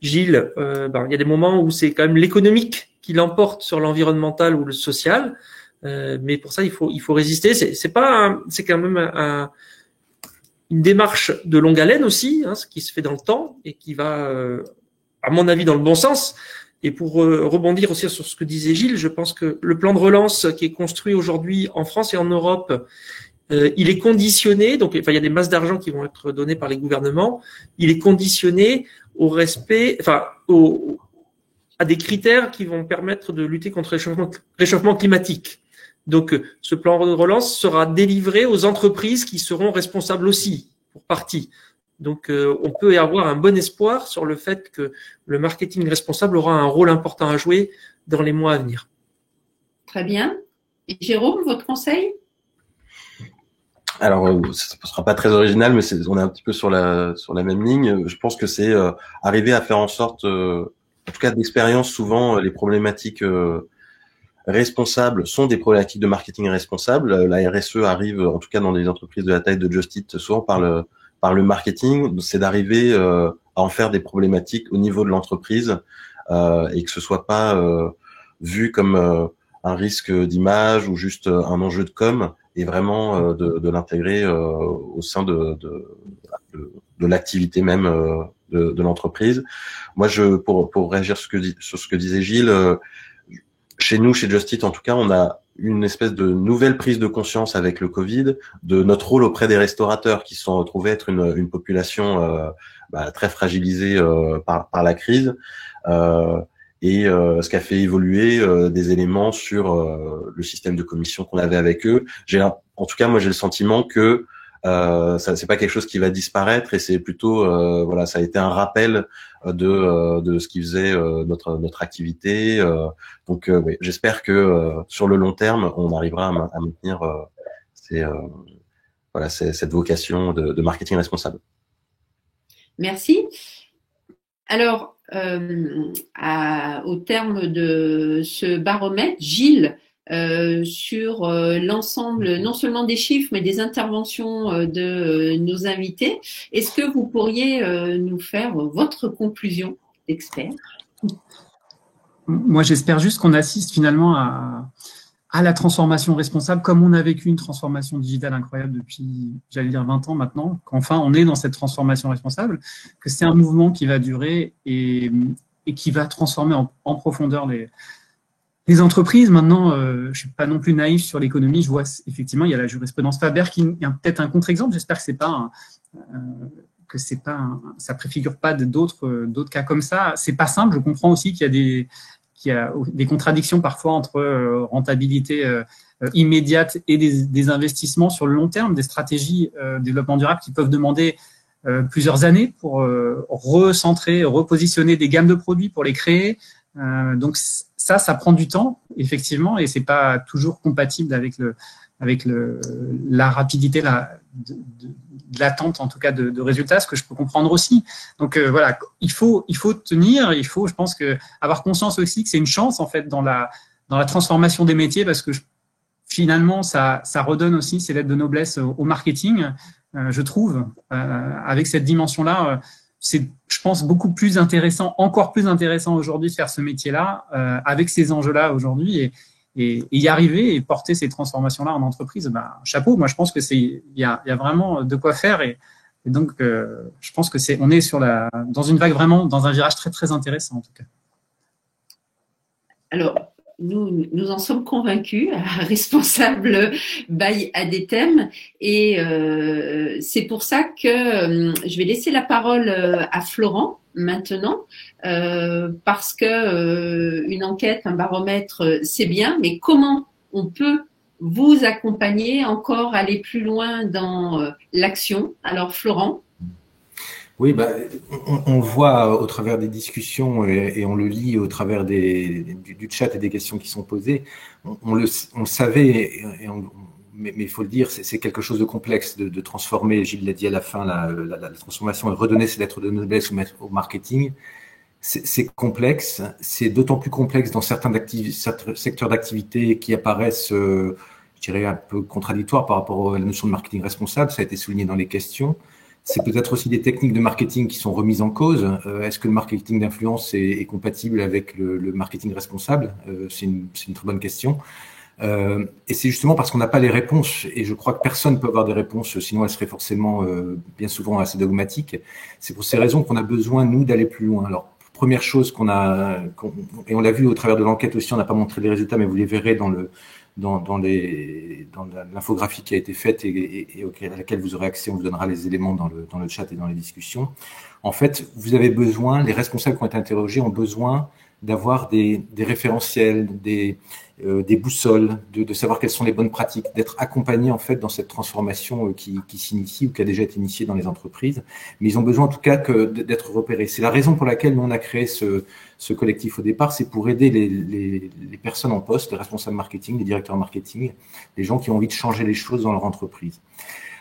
Gilles, il y a des moments où c'est quand même l'économique qui l'emporte sur l'environnemental ou le social, mais pour ça il faut résister. C'est quand même une démarche de longue haleine aussi, ce qui se fait dans le temps et qui va, à mon avis, dans le bon sens. Et pour rebondir aussi sur ce que disait Gilles, je pense que le plan de relance qui est construit aujourd'hui en France et en Europe, il est conditionné, donc il y a des masses d'argent qui vont être données par les gouvernements, il est conditionné au respect, à des critères qui vont permettre de lutter contre le réchauffement climatique. Donc ce plan de relance sera délivré aux entreprises qui seront responsables aussi, pour partie. Donc, on peut y avoir un bon espoir sur le fait que le marketing responsable aura un rôle important à jouer dans les mois à venir. Très bien. Et Jérôme, votre conseil? Alors, ça ne sera pas très original, mais on est un petit peu sur la même ligne. Je pense que c'est arriver à faire en sorte, en tout cas d'expérience, souvent les problématiques responsables sont des problématiques de marketing responsable. La RSE arrive, en tout cas dans des entreprises de la taille de Just Eat, souvent par le marketing, c'est d'arriver à en faire des problématiques au niveau de l'entreprise et que ce soit pas vu comme un risque d'image ou juste un enjeu de com, et vraiment de l'intégrer au sein de l'activité même de l'entreprise. Moi, pour réagir sur ce que disait Gilles, chez nous, chez Just Eat, en tout cas, on a une espèce de nouvelle prise de conscience avec le Covid de notre rôle auprès des restaurateurs qui se sont retrouvés être une population très fragilisée par la crise et ce qui a fait évoluer des éléments sur le système de commission qu'on avait avec eux. En tout cas, moi, j'ai le sentiment que ça c'est pas quelque chose qui va disparaître et c'est plutôt ça a été un rappel de ce qui faisait notre activité. Donc oui, j'espère que sur le long terme, on arrivera à maintenir cette vocation de marketing responsable. Merci. Alors, au terme de ce baromètre, Gilles, sur l'ensemble, non seulement des chiffres, mais des interventions de nos invités, est-ce que vous pourriez nous faire votre conclusion experts. Moi, j'espère juste qu'on assiste finalement à la transformation responsable, comme on a vécu une transformation digitale incroyable depuis, j'allais dire 20 ans maintenant, qu'enfin on est dans cette transformation responsable, que c'est un mouvement qui va durer et qui va transformer en profondeur les entreprises. Maintenant, je ne suis pas non plus naïf sur l'économie. Je vois effectivement, il y a la jurisprudence Faber qui est peut-être un contre-exemple. J'espère que ça préfigure pas d'autres cas comme ça. C'est pas simple. Je comprends aussi qu'il y a des contradictions parfois entre rentabilité immédiate et des investissements sur le long terme, des stratégies de développement durable qui peuvent demander plusieurs années pour recentrer, repositionner des gammes de produits, pour les créer. Donc ça prend du temps, effectivement, et c'est pas toujours compatible avec la rapidité de l'attente, en tout cas, de résultats, ce que je peux comprendre aussi. Donc voilà, il faut tenir, je pense avoir conscience aussi que c'est une chance, en fait, dans la transformation des métiers, parce que finalement, ça redonne aussi ses lettres de noblesse au marketing, je trouve, avec cette dimension-là. C'est, je pense, beaucoup plus intéressant, encore plus intéressant aujourd'hui de faire ce métier-là, avec ces enjeux-là aujourd'hui, et y arriver et porter ces transformations-là en entreprise. Chapeau. Moi, je pense que il y a vraiment de quoi faire, et donc, je pense que on est dans une vague vraiment, dans un virage très, très intéressant, en tout cas. Alors, nous en sommes convaincus, responsable by ADTEM, et c'est pour ça que je vais laisser la parole à Florent maintenant, parce que une enquête, un baromètre, c'est bien, mais comment on peut vous accompagner, encore aller plus loin dans l'action? Alors Florent. Oui, on voit au travers des discussions et on le lit au travers du chat et des questions qui sont posées. On le savait, mais il faut le dire, c'est quelque chose de complexe de transformer, Gilles l'a dit à la fin, la transformation et redonner ses lettres de noblesse au marketing. C'est complexe, c'est d'autant plus complexe dans certains secteurs d'activité qui apparaissent, je dirais, un peu contradictoires par rapport à la notion de marketing responsable. Ça a été souligné dans les questions. C'est peut-être aussi des techniques de marketing qui sont remises en cause. Est-ce que le marketing d'influence est compatible avec le marketing responsable? C'est une très bonne question. Et c'est justement parce qu'on n'a pas les réponses, et je crois que personne ne peut avoir des réponses, sinon elles seraient forcément bien souvent assez dogmatiques. C'est pour ces raisons qu'on a besoin, nous, d'aller plus loin. Alors, première chose et on l'a vu au travers de l'enquête aussi, on n'a pas montré les résultats, mais vous les verrez dans l'infographie qui a été faite et à laquelle vous aurez accès. On vous donnera les éléments dans le chat et dans les discussions. En fait, les responsables qui ont été interrogés ont besoin d'avoir des référentiels, des boussoles, de savoir quelles sont les bonnes pratiques, d'être accompagnés en fait dans cette transformation qui s'initie ou qui a déjà été initiée dans les entreprises. Mais ils ont besoin en tout cas d'être repérés. C'est la raison pour laquelle nous on a créé ce collectif au départ, c'est pour aider les personnes en poste, les responsables marketing, les directeurs marketing, les gens qui ont envie de changer les choses dans leur entreprise.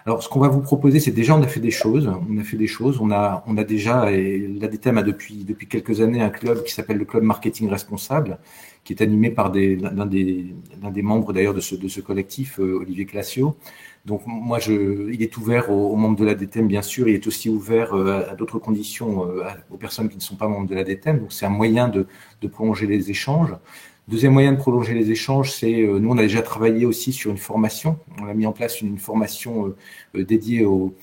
Alors, ce qu'on va vous proposer, c'est déjà, on a fait des choses. On a déjà, et l'ADTEM a depuis quelques années un club qui s'appelle le Club Marketing Responsable, qui est animé par l'un des membres d'ailleurs de ce collectif, Olivier Classio. Donc, moi, il est ouvert aux membres de l'ADTEM, bien sûr. Il est aussi ouvert à d'autres conditions aux personnes qui ne sont pas membres de l'ADTEM. Donc, c'est un moyen de prolonger les échanges. Deuxième moyen de prolonger les échanges, c'est nous on a déjà travaillé aussi sur une formation. On a mis en place une formation dédiée aux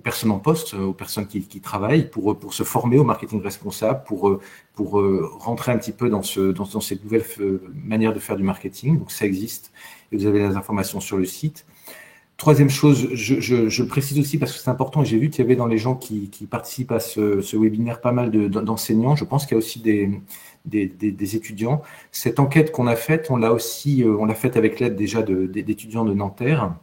personnes en poste, aux personnes qui travaillent, pour se former au marketing responsable, pour rentrer un petit peu dans cette nouvelle manière de faire du marketing. Donc ça existe et vous avez les informations sur le site. Troisième chose, je le précise aussi parce que c'est important, et j'ai vu qu'il y avait dans les gens qui participent à ce webinaire pas mal d'enseignants. Je pense qu'il y a aussi des étudiants. Cette enquête qu'on a faite, on l'a faite avec l'aide déjà d'étudiants de Nanterre.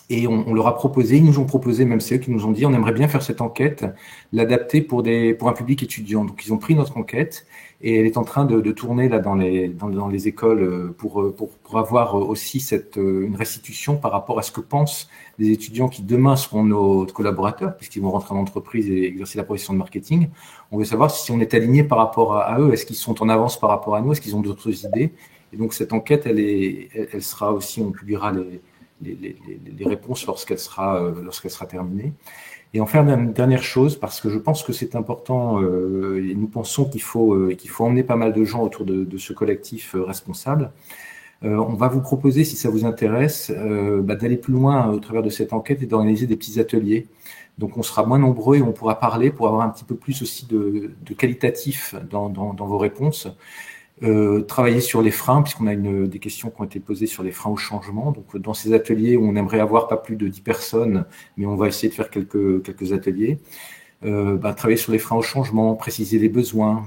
Et on leur a proposé, ils nous ont proposé, même c'est eux qui nous ont dit, on aimerait bien faire cette enquête, l'adapter pour un public étudiant. Donc ils ont pris notre enquête et elle est en train de tourner là dans les écoles pour avoir aussi une restitution par rapport à ce que pensent les étudiants qui demain seront nos collaborateurs, puisqu'ils vont rentrer en entreprise et exercer la profession de marketing. On veut savoir si on est aligné par rapport à eux, est-ce qu'ils sont en avance par rapport à nous, est-ce qu'ils ont d'autres idées. Et donc cette enquête, elle sera aussi, on publiera les réponses lorsqu'elle sera terminée. Et enfin, une dernière chose, parce que je pense que c'est important, et nous pensons qu'il faut emmener pas mal de gens autour de ce collectif responsable. On va vous proposer, si ça vous intéresse, d'aller plus loin au travers de cette enquête et d'organiser des petits ateliers. Donc, on sera moins nombreux et on pourra parler pour avoir un petit peu plus aussi de qualitatif dans vos réponses. Travailler sur les freins, puisqu'on a des questions qui ont été posées sur les freins au changement. Donc, dans ces ateliers, on aimerait avoir pas plus de 10 personnes, mais on va essayer de faire quelques ateliers. Travailler sur les freins au changement, préciser les besoins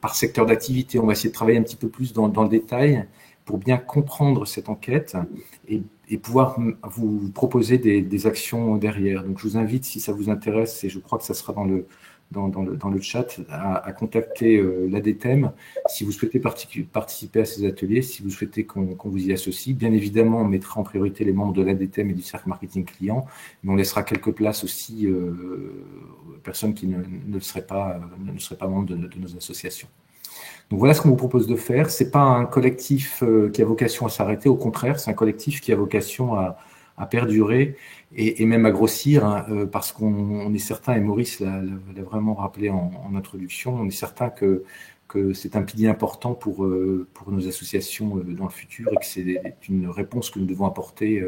par secteur d'activité. On va essayer de travailler un petit peu plus dans le détail pour bien comprendre cette enquête et pouvoir vous proposer des actions derrière. Donc, je vous invite, si ça vous intéresse, et je crois que ça sera dans le chat, à contacter l'ADTEM si vous souhaitez participer à ces ateliers, si vous souhaitez qu'on vous y associe. Bien évidemment, on mettra en priorité les membres de l'ADTEM et du cercle marketing client, mais on laissera quelques places aussi aux personnes qui ne seraient pas membres de nos associations. Donc voilà ce qu'on vous propose de faire. C'est pas un collectif qui a vocation à s'arrêter, au contraire, c'est un collectif qui a vocation à perdurer et même à grossir, hein, parce qu'on est certain, et Maurice l'a vraiment rappelé en introduction, on est certain que c'est un pilier important pour nos associations dans le futur et que c'est une réponse que nous devons apporter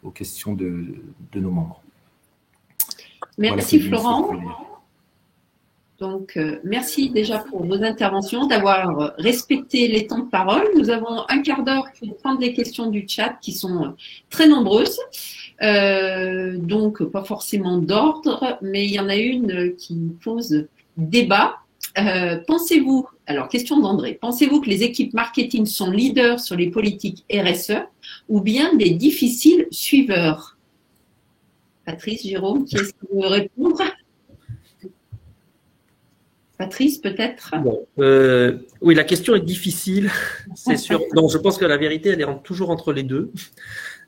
aux questions de nos membres. Merci Florent. Donc, merci déjà pour vos interventions, d'avoir respecté les temps de parole. Nous avons un quart d'heure pour prendre les questions du chat qui sont très nombreuses. Donc, pas forcément d'ordre, mais il y en a une qui pose débat. Pensez-vous, alors question d'André, pensez-vous que les équipes marketing sont leaders sur les politiques RSE ou bien des difficiles suiveurs? Patrice, Jérôme, qui est-ce qui veut répondre? Patrice, peut-être? Oui, la question est difficile, c'est sûr. Non, je pense que la vérité, elle est toujours entre les deux.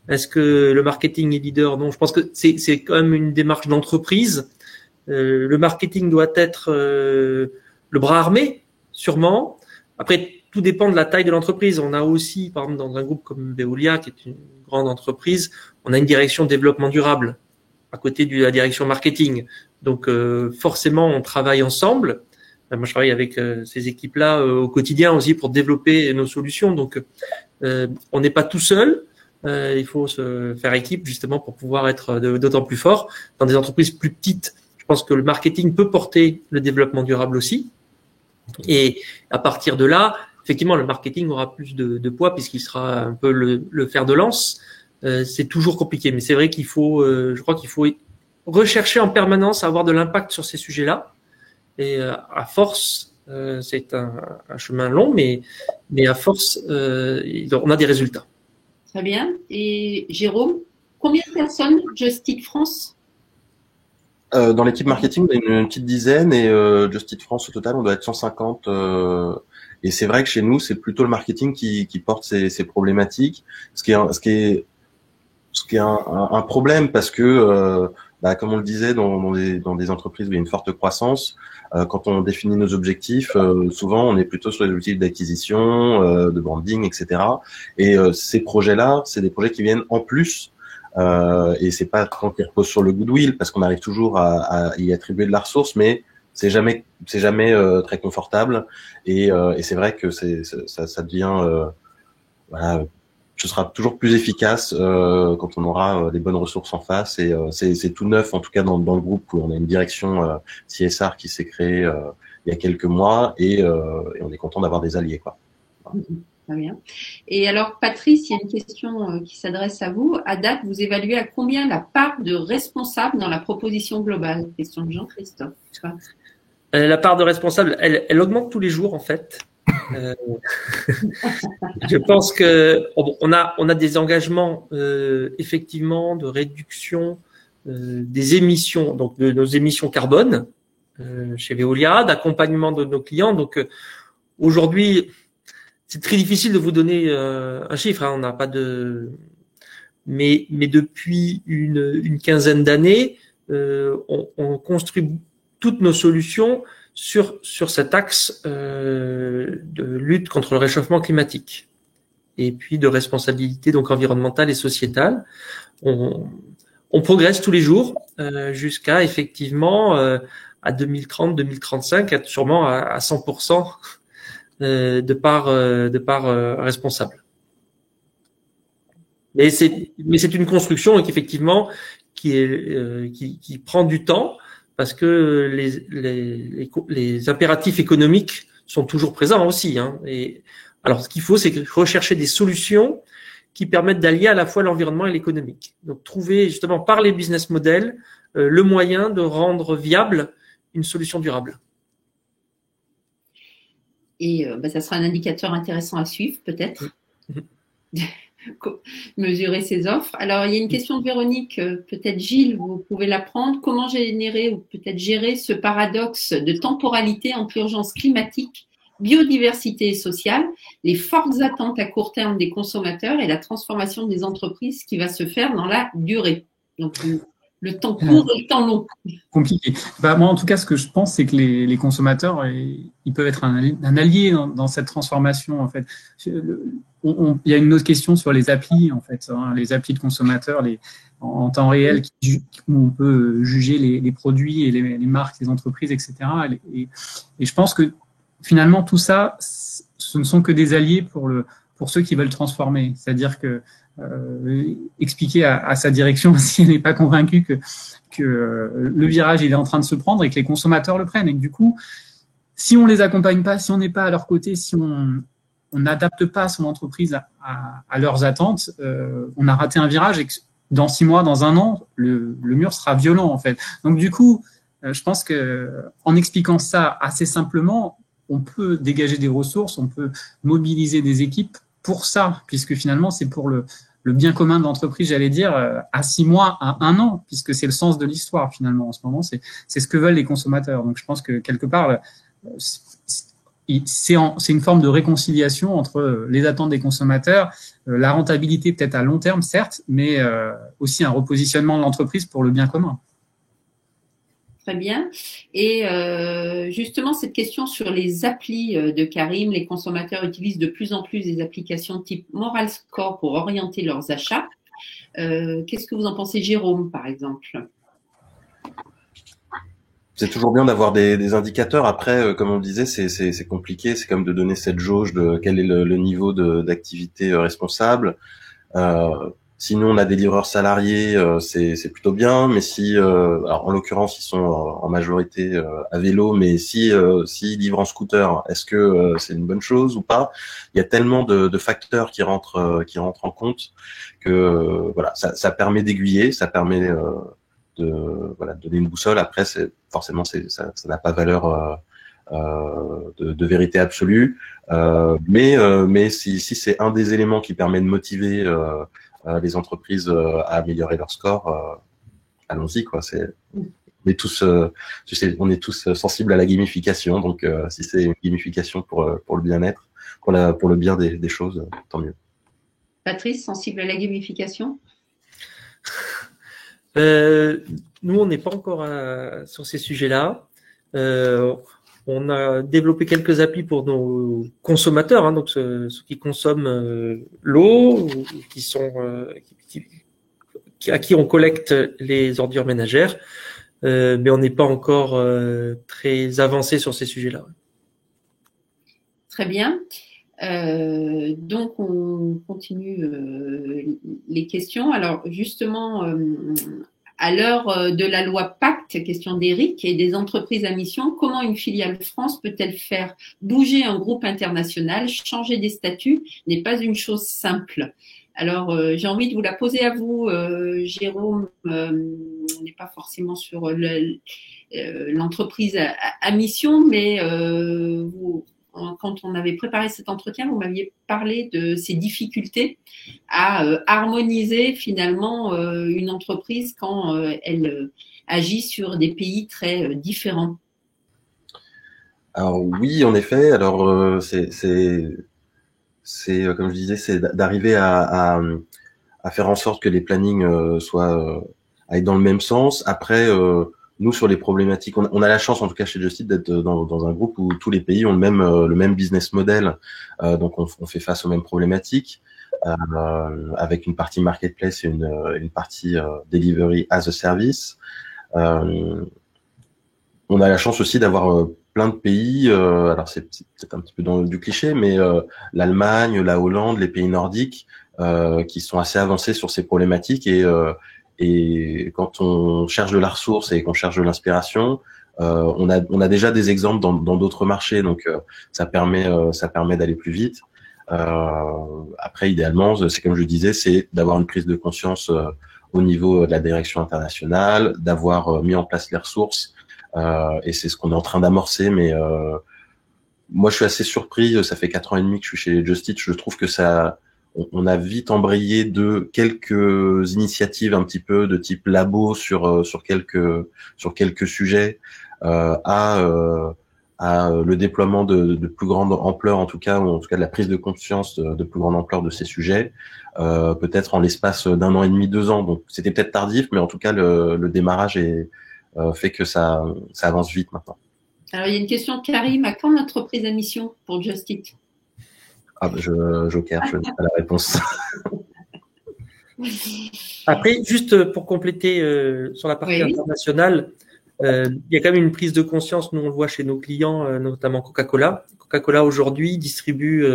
Est-ce que le marketing est leader? Non, je pense que c'est quand même une démarche d'entreprise. Le marketing doit être le bras armé, sûrement. Après, tout dépend de la taille de l'entreprise. On a aussi, par exemple, dans un groupe comme Veolia, qui est une grande entreprise, on a une direction développement durable à côté de la direction marketing. Donc, forcément, on travaille ensemble. Moi, je travaille avec ces équipes-là au quotidien aussi pour développer nos solutions. Donc, on n'est pas tout seul. Il faut se faire équipe justement pour pouvoir être d'autant plus fort. Dans des entreprises plus petites, je pense que le marketing peut porter le développement durable aussi. Et à partir de là, effectivement, le marketing aura plus de poids puisqu'il sera un peu le fer de lance. C'est toujours compliqué, mais c'est vrai qu'il faut, je crois qu'il faut rechercher en permanence à avoir de l'impact sur ces sujets-là. Et à force, c'est un chemin long, mais à force, on a des résultats. Très bien. Et Jérôme, combien de personnes Just Eat France? Dans l'équipe marketing, on est une petite dizaine et Just Eat France au total, on doit être 150. Et c'est vrai que chez nous, c'est plutôt le marketing qui porte ces problématiques, ce qui est un problème parce que comme on le disait dans des entreprises où il y a une forte croissance, quand on définit nos objectifs, souvent on est plutôt sur les objectifs d'acquisition, de branding, etc. Et ces projets-là, c'est des projets qui viennent en plus. Et c'est pas quand ils reposent sur le goodwill parce qu'on arrive toujours à y attribuer de la ressource, mais c'est jamais très confortable. Et c'est vrai que ça devient voilà. Ce sera toujours plus efficace quand on aura des bonnes ressources en face. Et c'est tout neuf, en tout cas dans le groupe, où on a une direction CSR qui s'est créée il y a quelques mois et on est content d'avoir des alliés, quoi. Très bien. Et alors, Patrice, il y a une question qui s'adresse à vous. À date, vous évaluez à combien la part de responsable dans la proposition globale? Question de Jean-Christophe. La part de responsable, elle augmente tous les jours, en fait. Je pense que on a des engagements effectivement de réduction des émissions, donc de nos émissions carbone chez Veolia, d'accompagnement de nos clients. Donc aujourd'hui, c'est très difficile de vous donner un chiffre. Hein, on n'a pas de, mais depuis une quinzaine d'années, on construit toutes nos solutions sur cet axe de lutte contre le réchauffement climatique et puis de responsabilité donc environnementale et sociétale. On on progresse tous les jours jusqu'à effectivement à 2030-2035, être sûrement à 100% de part responsable. Mais c'est une construction et qu'effectivement qui prend du temps parce que les impératifs économiques sont toujours présents aussi. Hein. Et alors ce qu'il faut, c'est rechercher des solutions qui permettent d'allier à la fois l'environnement et l'économique. Donc trouver justement par les business models le moyen de rendre viable une solution durable. Et ça sera un indicateur intéressant à suivre, peut-être. Mesurer ses offres. Alors, il y a une question de Véronique, peut-être Gilles, vous pouvez la prendre. Comment générer ou peut-être gérer ce paradoxe de temporalité entre urgence climatique, biodiversité et sociale, les fortes attentes à court terme des consommateurs et la transformation des entreprises qui va se faire dans la durée. Donc, le temps court et le temps long. Compliqué. Moi, en tout cas, ce que je pense, c'est que les consommateurs, ils peuvent être un allié dans cette transformation. En fait, il y a une autre question sur les applis, en fait, hein, les applis de consommateurs, en temps réel, où on peut juger les produits et les marques, les entreprises, etc. Et je pense que finalement, tout ça, ce ne sont que des alliés pour ceux qui veulent transformer. C'est-à-dire que expliquer à sa direction si elle n'est pas convaincue que le virage il est en train de se prendre et que les consommateurs le prennent. Et que du coup, si on les accompagne pas, si on n'est pas à leur côté, si on n'adapte pas son entreprise à leurs attentes, on a raté un virage et que dans 6 mois, dans 1 an, le mur sera violent en fait. Donc du coup, je pense que en expliquant ça assez simplement, on peut dégager des ressources, on peut mobiliser des équipes pour ça, puisque finalement c'est pour le bien commun de l'entreprise, j'allais dire, à 6 mois, à 1 an, puisque c'est le sens de l'histoire finalement en ce moment, c'est ce que veulent les consommateurs. Donc je pense que quelque part, c'est une forme de réconciliation entre les attentes des consommateurs, la rentabilité peut-être à long terme, certes, mais aussi un repositionnement de l'entreprise pour le bien commun. Très bien. Et justement, cette question sur les applis de Karim, les consommateurs utilisent de plus en plus des applications type Moral Score pour orienter leurs achats. Qu'est-ce que vous en pensez, Jérôme, par exemple ? C'est toujours bien d'avoir des indicateurs. Après, comme on le disait, c'est compliqué. C'est comme de donner cette jauge de quel est le niveau d'activité responsable. Sinon, on a des livreurs salariés, c'est plutôt bien. Mais si, alors en l'occurrence, ils sont en majorité à vélo, mais s'ils livrent en scooter, est-ce que c'est une bonne chose ou pas? Il y a tellement de facteurs qui rentrent en compte que voilà, ça permet d'aiguiller, ça permet de donner une boussole. Après, ça n'a pas valeur de vérité absolue. Mais si c'est un des éléments qui permet de motiver les entreprises à améliorer leur score, allons-y quoi. On est tous sensibles à la gamification, donc si c'est une gamification pour le bien-être, pour le bien des choses, tant mieux. Patrice, sensible à la gamification? Nous, on n'est pas encore sur ces sujets-là. On a développé quelques applis pour nos consommateurs, hein, donc ceux qui consomment l'eau, ou qui sont à qui on collecte les ordures ménagères, mais on n'est pas encore très avancé sur ces sujets-là. Très bien. Donc on continue les questions. Alors justement, à l'heure de la loi Pacte, question d'Éric, et des entreprises à mission, comment une filiale France peut-elle faire bouger un groupe international? Changer des statuts n'est pas une chose simple. Alors, j'ai envie de vous la poser à vous, Jérôme. On n'est pas forcément sur l'entreprise à mission, mais vous, quand on avait préparé cet entretien, vous m'aviez parlé de ces difficultés à harmoniser finalement une entreprise quand elle agit sur des pays très différents. Alors oui, en effet. Alors c'est comme je disais, c'est d'arriver à faire en sorte que les plannings aillent dans le même sens. Après, nous, sur les problématiques, on a la chance, en tout cas chez Just Eat, d'être dans un groupe où tous les pays ont le même business model, donc on fait face aux mêmes problématiques. avec une partie marketplace et une partie delivery as a service. On a la chance aussi d'avoir plein de pays, alors c'est peut-être un petit peu dans du cliché, mais l'Allemagne, la Hollande, les pays nordiques qui sont assez avancés sur ces problématiques et quand on cherche de la ressource et qu'on cherche de l'inspiration, on a déjà des exemples dans d'autres marchés, donc ça permet d'aller plus vite. Après, idéalement, c'est comme je disais, c'est d'avoir une prise de conscience au niveau de la direction internationale, d'avoir mis en place les ressources, et c'est ce qu'on est en train d'amorcer. Mais moi, je suis assez surpris. Ça fait 4 ans et demi que je suis chez Just Eat. Je trouve que on a vite embrayé de quelques initiatives un petit peu de type labo sur quelques sujets à le déploiement de plus grande ampleur, en tout cas de la prise de conscience de plus grande ampleur de ces sujets, peut-être en l'espace d'1 an et demi, 2 ans. Donc c'était peut-être tardif, mais en tout cas le démarrage fait que ça avance vite maintenant. Alors il y a une question de Karim, à quand l'entreprise à mission pour Just Eat? Joker, je n'ai pas la réponse. Après, juste pour compléter sur la partie internationale, il y a quand même une prise de conscience. Nous, on le voit chez nos clients, notamment Coca-Cola. Coca-Cola aujourd'hui distribue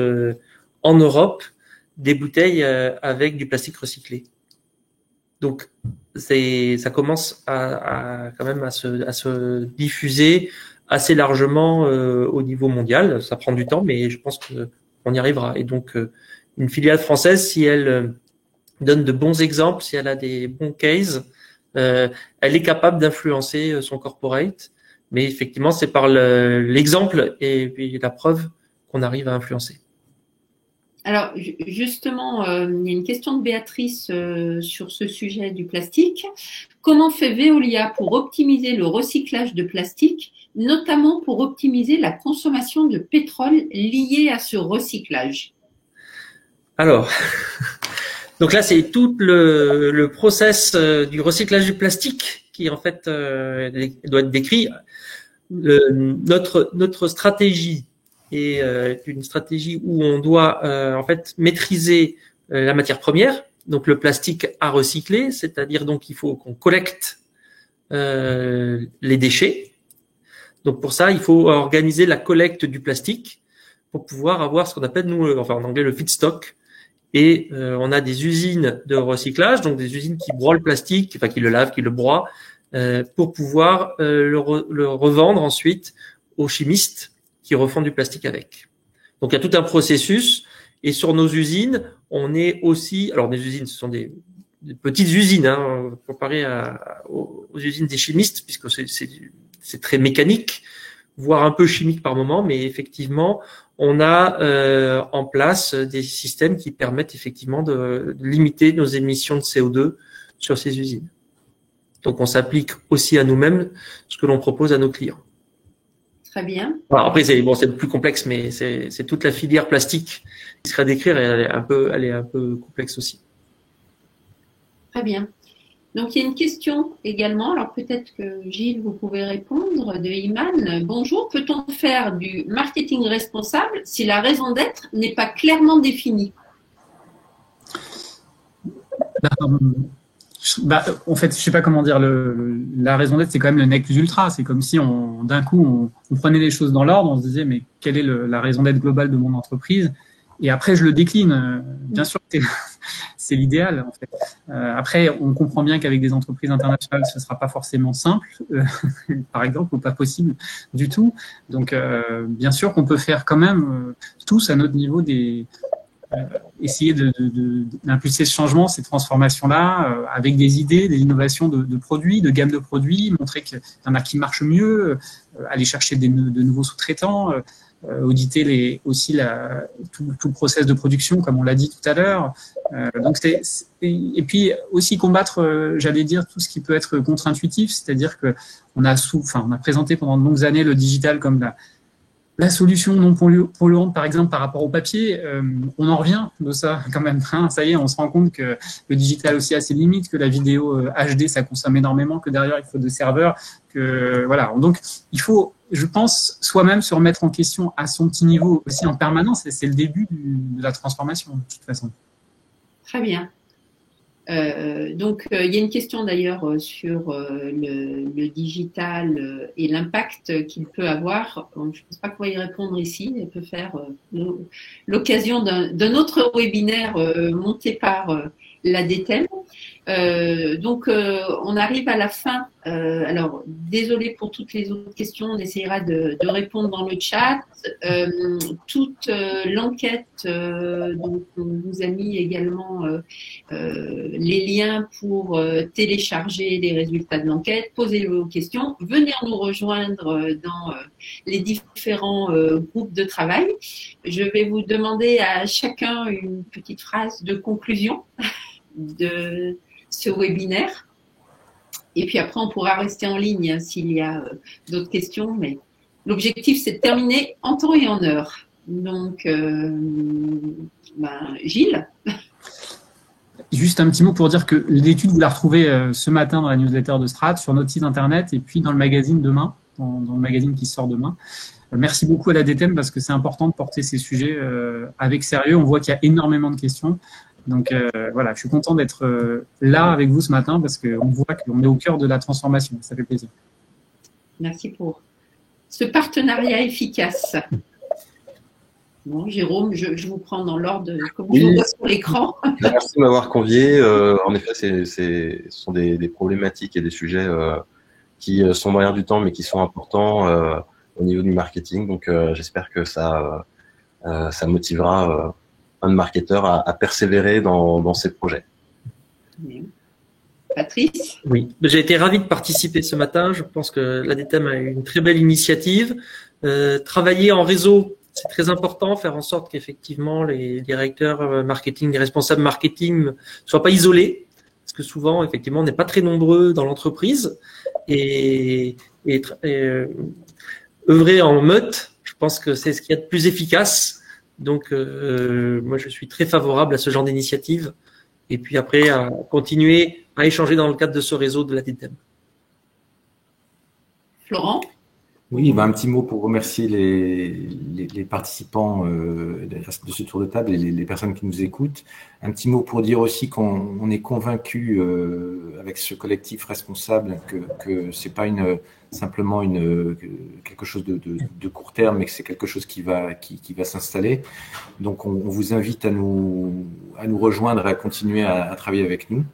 en Europe des bouteilles avec du plastique recyclé. Donc, ça commence quand même à se diffuser assez largement au niveau mondial. Ça prend du temps, mais je pense qu'on y arrivera. Et donc, une filiale française, si elle donne de bons exemples, si elle a des bons cases, elle est capable d'influencer son corporate. Mais effectivement, c'est par l'exemple et puis la preuve qu'on arrive à influencer. Alors, justement, il y a une question de Béatrice sur ce sujet du plastique. Comment fait Veolia pour optimiser le recyclage de plastique, notamment pour optimiser la consommation de pétrole liée à ce recyclage? Alors, donc là, c'est tout le process du recyclage du plastique qui, en fait, doit être décrit. Notre stratégie est une stratégie où on doit en fait maîtriser la matière première, donc le plastique à recycler, c'est-à-dire donc il faut qu'on collecte les déchets. Donc pour ça, il faut organiser la collecte du plastique pour pouvoir avoir ce qu'on appelle en anglais le feedstock. Et on a des usines de recyclage, donc des usines qui broient le plastique, enfin qui le lavent, qui le broient, pour pouvoir le revendre ensuite aux chimistes qui refont du plastique avec. Donc il y a tout un processus. Et sur nos usines, on est aussi, alors des usines, ce sont des petites usines, hein, comparées aux usines des chimistes, puisque c'est très mécanique, voire un peu chimique par moment, mais effectivement, on a en place des systèmes qui permettent effectivement de limiter nos émissions de CO2 sur ces usines. Donc, on s'applique aussi à nous-mêmes ce que l'on propose à nos clients. Très bien. Alors après, c'est plus complexe, mais c'est toute la filière plastique qui serait à décrire et elle est un peu complexe aussi. Très bien. Donc, il y a une question également, alors peut-être que Gilles, vous pouvez répondre, de Iman. Bonjour, peut-on faire du marketing responsable si la raison d'être n'est pas clairement définie? En fait, je sais pas comment dire, la raison d'être, c'est quand même le nec plus ultra. C'est comme si d'un coup, on prenait les choses dans l'ordre, on se disait, mais quelle est la raison d'être globale de mon entreprise? Et après, je le décline. Bien sûr, c'est l'idéal, en fait. Après, on comprend bien qu'avec des entreprises internationales, ce sera pas forcément simple, par exemple, ou pas possible du tout. Donc, bien sûr qu'on peut faire quand même tous à notre niveau essayer d'impulser ce changement, ces transformations-là, avec des idées, des innovations de produits, de gamme de produits, montrer qu'il y en a qui marchent mieux, aller chercher de nouveaux sous-traitants, auditer tout le process de production, comme on l'a dit tout à l'heure. Et puis aussi combattre, j'allais dire, tout ce qui peut être contre-intuitif, c'est-à-dire que on a présenté pendant de longues années le digital comme la solution non polluante, par exemple, par rapport au papier. On en revient de ça quand même. Ça y est, on se rend compte que le digital aussi a ses limites, que la vidéo HD, ça consomme énormément, que derrière, il faut des serveurs. Voilà. Donc, il faut, je pense, soi-même se remettre en question à son petit niveau aussi en permanence. Et c'est le début de la transformation, de toute façon. Très bien. Donc, il y a une question d'ailleurs sur le digital et l'impact qu'il peut avoir. Je ne pense pas qu'on va y répondre ici. Elle peut faire l'occasion d'un autre webinaire monté par l'ADTEM. Donc, on arrive à la fin. Alors, désolé pour toutes les autres questions. On essaiera de répondre dans le chat. Toute l'enquête, donc on vous a mis également les liens pour télécharger les résultats de l'enquête, poser vos questions, venir nous rejoindre dans les différents groupes de travail. Je vais vous demander à chacun une petite phrase de conclusion de ce webinaire. Et puis après, on pourra rester en ligne hein, s'il y a d'autres questions. Mais l'objectif, c'est de terminer en temps et en heure. Donc, Gilles. Juste un petit mot pour dire que l'étude, vous la retrouvez ce matin dans la newsletter de Strat, sur notre site internet et puis dans le magazine demain, dans le magazine qui sort demain. Merci beaucoup à l'ADTEM parce que c'est important de porter ces sujets avec sérieux. On voit qu'il y a énormément de questions. Donc voilà, je suis content d'être là avec vous ce matin parce qu'on voit qu'on est au cœur de la transformation. Ça fait plaisir. Merci pour ce partenariat efficace. Bon, Jérôme, je vous prends dans l'ordre comme je vous vois sur l'écran. Merci de m'avoir convié. En effet, ce sont des problématiques et des sujets qui sont dans l'air du temps, mais qui sont importants au niveau du marketing. Donc, j'espère que ça motivera un marketeur à persévérer dans ces projets. Patrice ? Oui, j'ai été ravi de participer ce matin. Je pense que l'ADTEM a une très belle initiative. Travailler en réseau, c'est très important, faire en sorte qu'effectivement les directeurs marketing, les responsables marketing soient pas isolés, parce que souvent, effectivement, on n'est pas très nombreux dans l'entreprise et œuvrer en meute, je pense que c'est ce qu'il y a de plus efficace. Donc, moi, je suis très favorable à ce genre d'initiative et puis après, à continuer à échanger dans le cadre de ce réseau de l'ADTEM. Florent ? Oui, un petit mot pour remercier les participants de ce tour de table et les personnes qui nous écoutent. Un petit mot pour dire aussi qu'on est convaincu avec ce collectif responsable que c'est pas simplement quelque chose de court terme, mais que c'est quelque chose qui va s'installer. Donc, on vous invite à nous rejoindre et à continuer à travailler avec nous.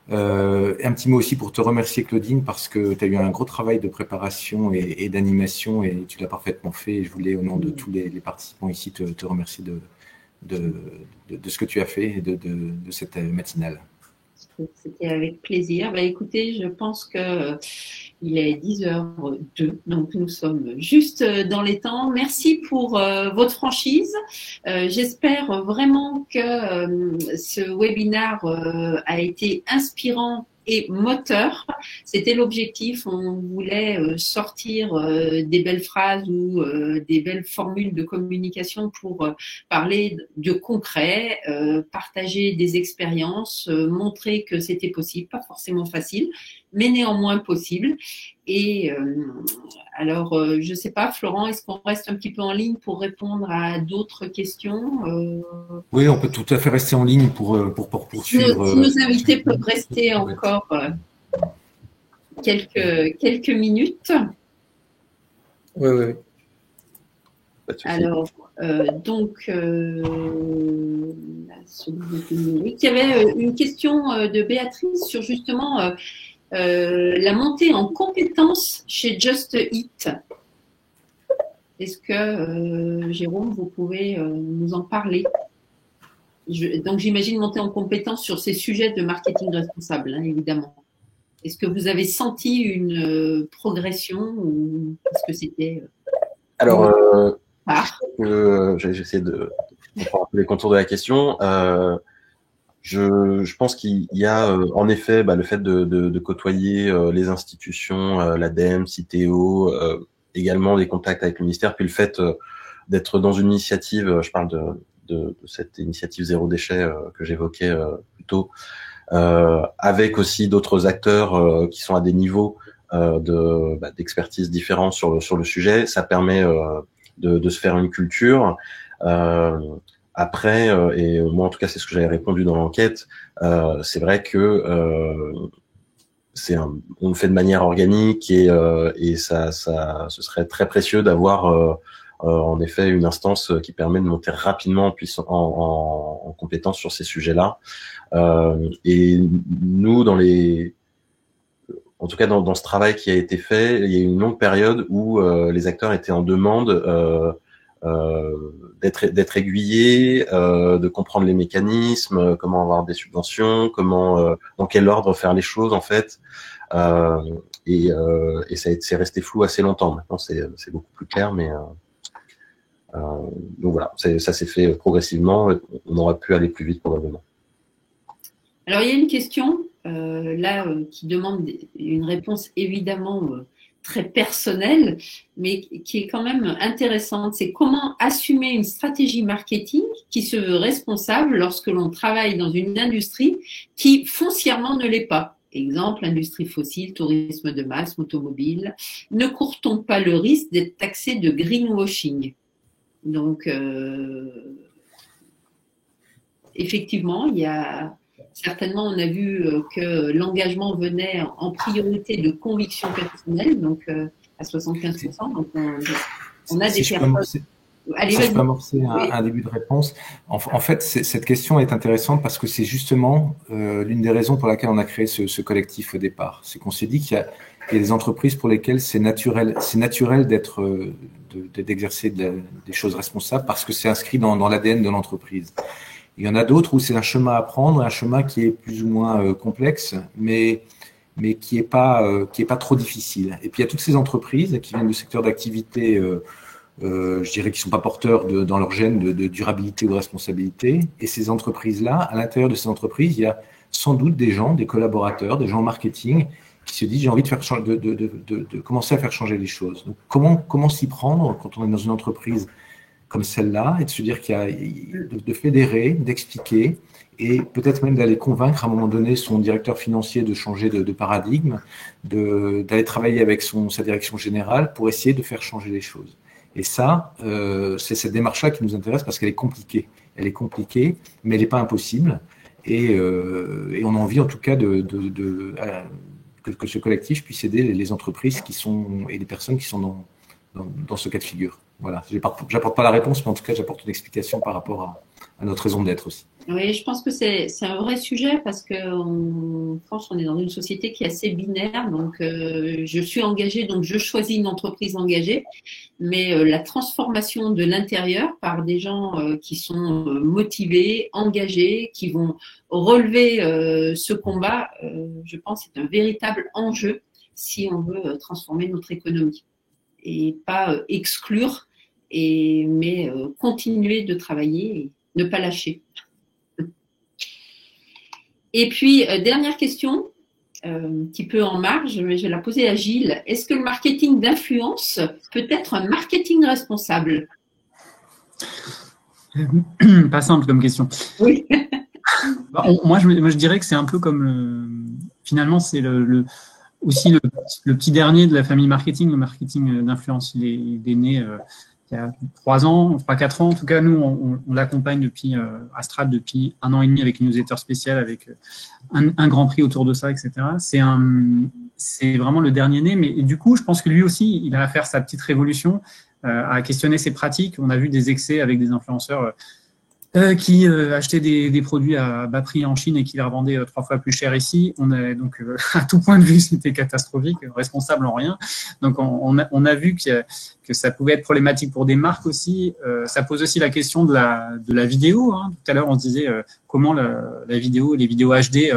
Un petit mot aussi pour te remercier, Claudine, parce que tu as eu un gros travail de préparation et d'animation et tu l'as parfaitement fait. Et je voulais, au nom de tous les participants ici, te remercier de ce que tu as fait et de cette matinale. C'était avec plaisir. Écoutez, je pense que il est 10h02, donc nous sommes juste dans les temps. Merci pour votre franchise. J'espère vraiment que ce webinaire a été inspirant et moteur. C'était l'objectif. On voulait sortir des belles phrases ou des belles formules de communication pour parler de concret, partager des expériences, montrer que c'était possible, pas forcément facile, mais néanmoins possible. Et alors, je sais pas, Florent, est-ce qu'on reste un petit peu en ligne pour répondre à d'autres questions Oui, on peut tout à fait rester en ligne pour poursuivre. Si nos invités peuvent rester encore quelques minutes. Oui. Alors, donc, il y avait une question de Béatrice sur justement la montée en compétences chez Just Eat. Est-ce que, Jérôme, vous pouvez nous en parler ? Donc, j'imagine monter en compétences sur ces sujets de marketing responsable, hein, évidemment. Est-ce que vous avez senti une progression ou est-ce que c'était… Alors, j'essaie de comprendre les contours de la question. Je pense qu'il y a en effet le fait de côtoyer les institutions, l'ADEME, Citeo, également des contacts avec le ministère, puis le fait d'être dans une initiative, je parle de cette initiative zéro déchet que j'évoquais plus tôt, avec aussi d'autres acteurs qui sont à des niveaux d'expertise différents sur le sujet. Ça permet de se faire une culture. Après, et moi en tout cas c'est ce que j'avais répondu dans l'enquête, c'est vrai que on le fait de manière organique et ça ce serait très précieux d'avoir en effet une instance qui permet de monter rapidement en compétence sur ces sujets-là. Et nous, en tout cas dans ce travail qui a été fait, il y a eu une longue période où les acteurs étaient en demande d'être aiguillés, de comprendre les mécanismes, comment avoir des subventions, dans quel ordre faire les choses en fait. Et c'est resté flou assez longtemps. Maintenant, c'est beaucoup plus clair, mais donc voilà, ça s'est fait progressivement. On aurait pu aller plus vite probablement. Alors, il y a une question qui demande une réponse évidemment très personnelle, mais qui est quand même intéressante. C'est comment assumer une stratégie marketing qui se veut responsable lorsque l'on travaille dans une industrie qui foncièrement ne l'est pas. Exemple, industrie fossile, tourisme de masse, automobile. Ne court-on pas le risque d'être taxé de greenwashing? Donc, effectivement, certainement, on a vu que l'engagement venait en priorité de convictions personnelles, donc à 75%. Donc, on a des personnes. Si je peux amorcer un début de réponse. En fait, cette question est intéressante parce que c'est justement l'une des raisons pour laquelle on a créé ce collectif au départ. C'est qu'on s'est dit qu'il y a des entreprises pour lesquelles c'est naturel d'exercer des choses responsables parce que c'est inscrit dans l'ADN de l'entreprise. Il y en a d'autres où c'est un chemin à prendre, un chemin qui est plus ou moins complexe, mais qui est pas trop difficile. Et puis il y a toutes ces entreprises qui viennent du secteur d'activité, je dirais, qui sont pas porteurs dans leur gène de durabilité ou de responsabilité. Et ces entreprises-là, à l'intérieur de ces entreprises, il y a sans doute des gens, des collaborateurs, des gens en marketing qui se disent j'ai envie de commencer à faire changer les choses. Donc comment s'y prendre quand on est dans une entreprise comme celle-là et de se dire de fédérer, d'expliquer et peut-être même d'aller convaincre à un moment donné son directeur financier de changer de paradigme, d'aller travailler avec sa direction générale pour essayer de faire changer les choses. Et ça, c'est cette démarche-là qui nous intéresse parce qu'elle est compliquée. Elle est compliquée, mais elle n'est pas impossible. Et on a envie en tout cas que ce collectif puisse aider les entreprises et les personnes qui sont dans ce cas de figure. Voilà, j'apporte pas la réponse, mais en tout cas, j'apporte une explication par rapport à notre raison d'être aussi. Oui, je pense que c'est un vrai sujet parce que en France, on est dans une société qui est assez binaire. Donc, je suis engagée, donc je choisis une entreprise engagée. Mais la transformation de l'intérieur par des gens qui sont motivés, engagés, qui vont relever ce combat, je pense que c'est un véritable enjeu si on veut transformer notre économie. Et pas exclure, mais continuer de travailler et ne pas lâcher. Et puis, dernière question, un petit peu en marge, mais je vais la poser à Gilles. Est-ce que le marketing d'influence peut être un marketing responsable? Pas simple comme question. Oui. Moi, je dirais que c'est un peu comme finalement, c'est aussi le petit dernier de la famille marketing, le marketing d'influence. Il est né il y a 3 ans, 3-4 ans. En tout cas, nous, on l'accompagne depuis Astrat depuis 1 an et demi avec une newsletter spéciale, avec un grand prix autour de ça, etc. C'est vraiment le dernier né. Mais du coup, je pense que lui aussi, il a à faire sa petite révolution, à questionner ses pratiques. On a vu des excès avec des influenceurs qui achetaient des produits à bas prix en Chine et qui les revendaient 3 fois plus cher ici. On a donc à tout point de vue, c'était catastrophique, responsable en rien. Donc on a vu que ça pouvait être problématique pour des marques aussi. Ça pose aussi la question de la vidéo. Hein. Tout à l'heure, on se disait comment la vidéo, les vidéos HD,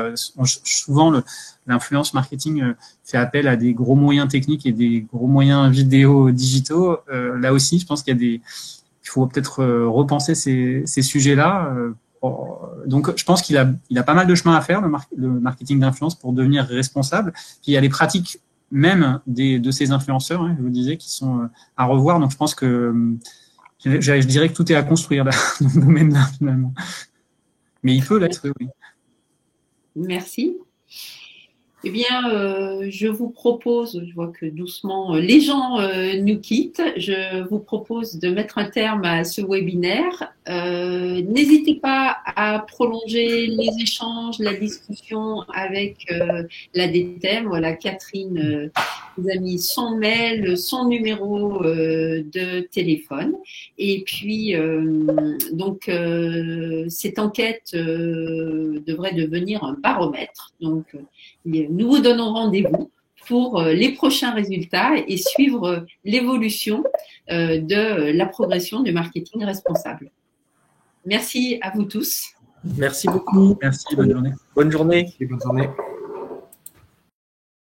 souvent l'influence marketing fait appel à des gros moyens techniques et des gros moyens vidéo digitaux. Là aussi, je pense il faut peut-être repenser ces sujets-là. Donc, je pense qu'il a pas mal de chemin à faire, le marketing d'influence, pour devenir responsable. Puis, il y a les pratiques même de ces influenceurs, hein, je vous disais, qui sont à revoir. Donc, je pense que je dirais que tout est à construire là, dans ce domaine-là, finalement. Mais il peut l'être, oui. Merci. Eh bien, je vous propose, je vois que doucement les gens nous quittent, je vous propose de mettre un terme à ce webinaire. N'hésitez pas à prolonger les échanges, la discussion avec la DTEM. Voilà, Catherine vous a mis son mail, son numéro de téléphone. Et puis, donc, cette enquête devrait devenir un baromètre. Donc, nous vous donnons rendez-vous pour les prochains résultats et suivre l'évolution de la progression du marketing responsable. Merci à vous tous. Merci beaucoup. Merci, bonne journée. Bonne journée. Bonne journée.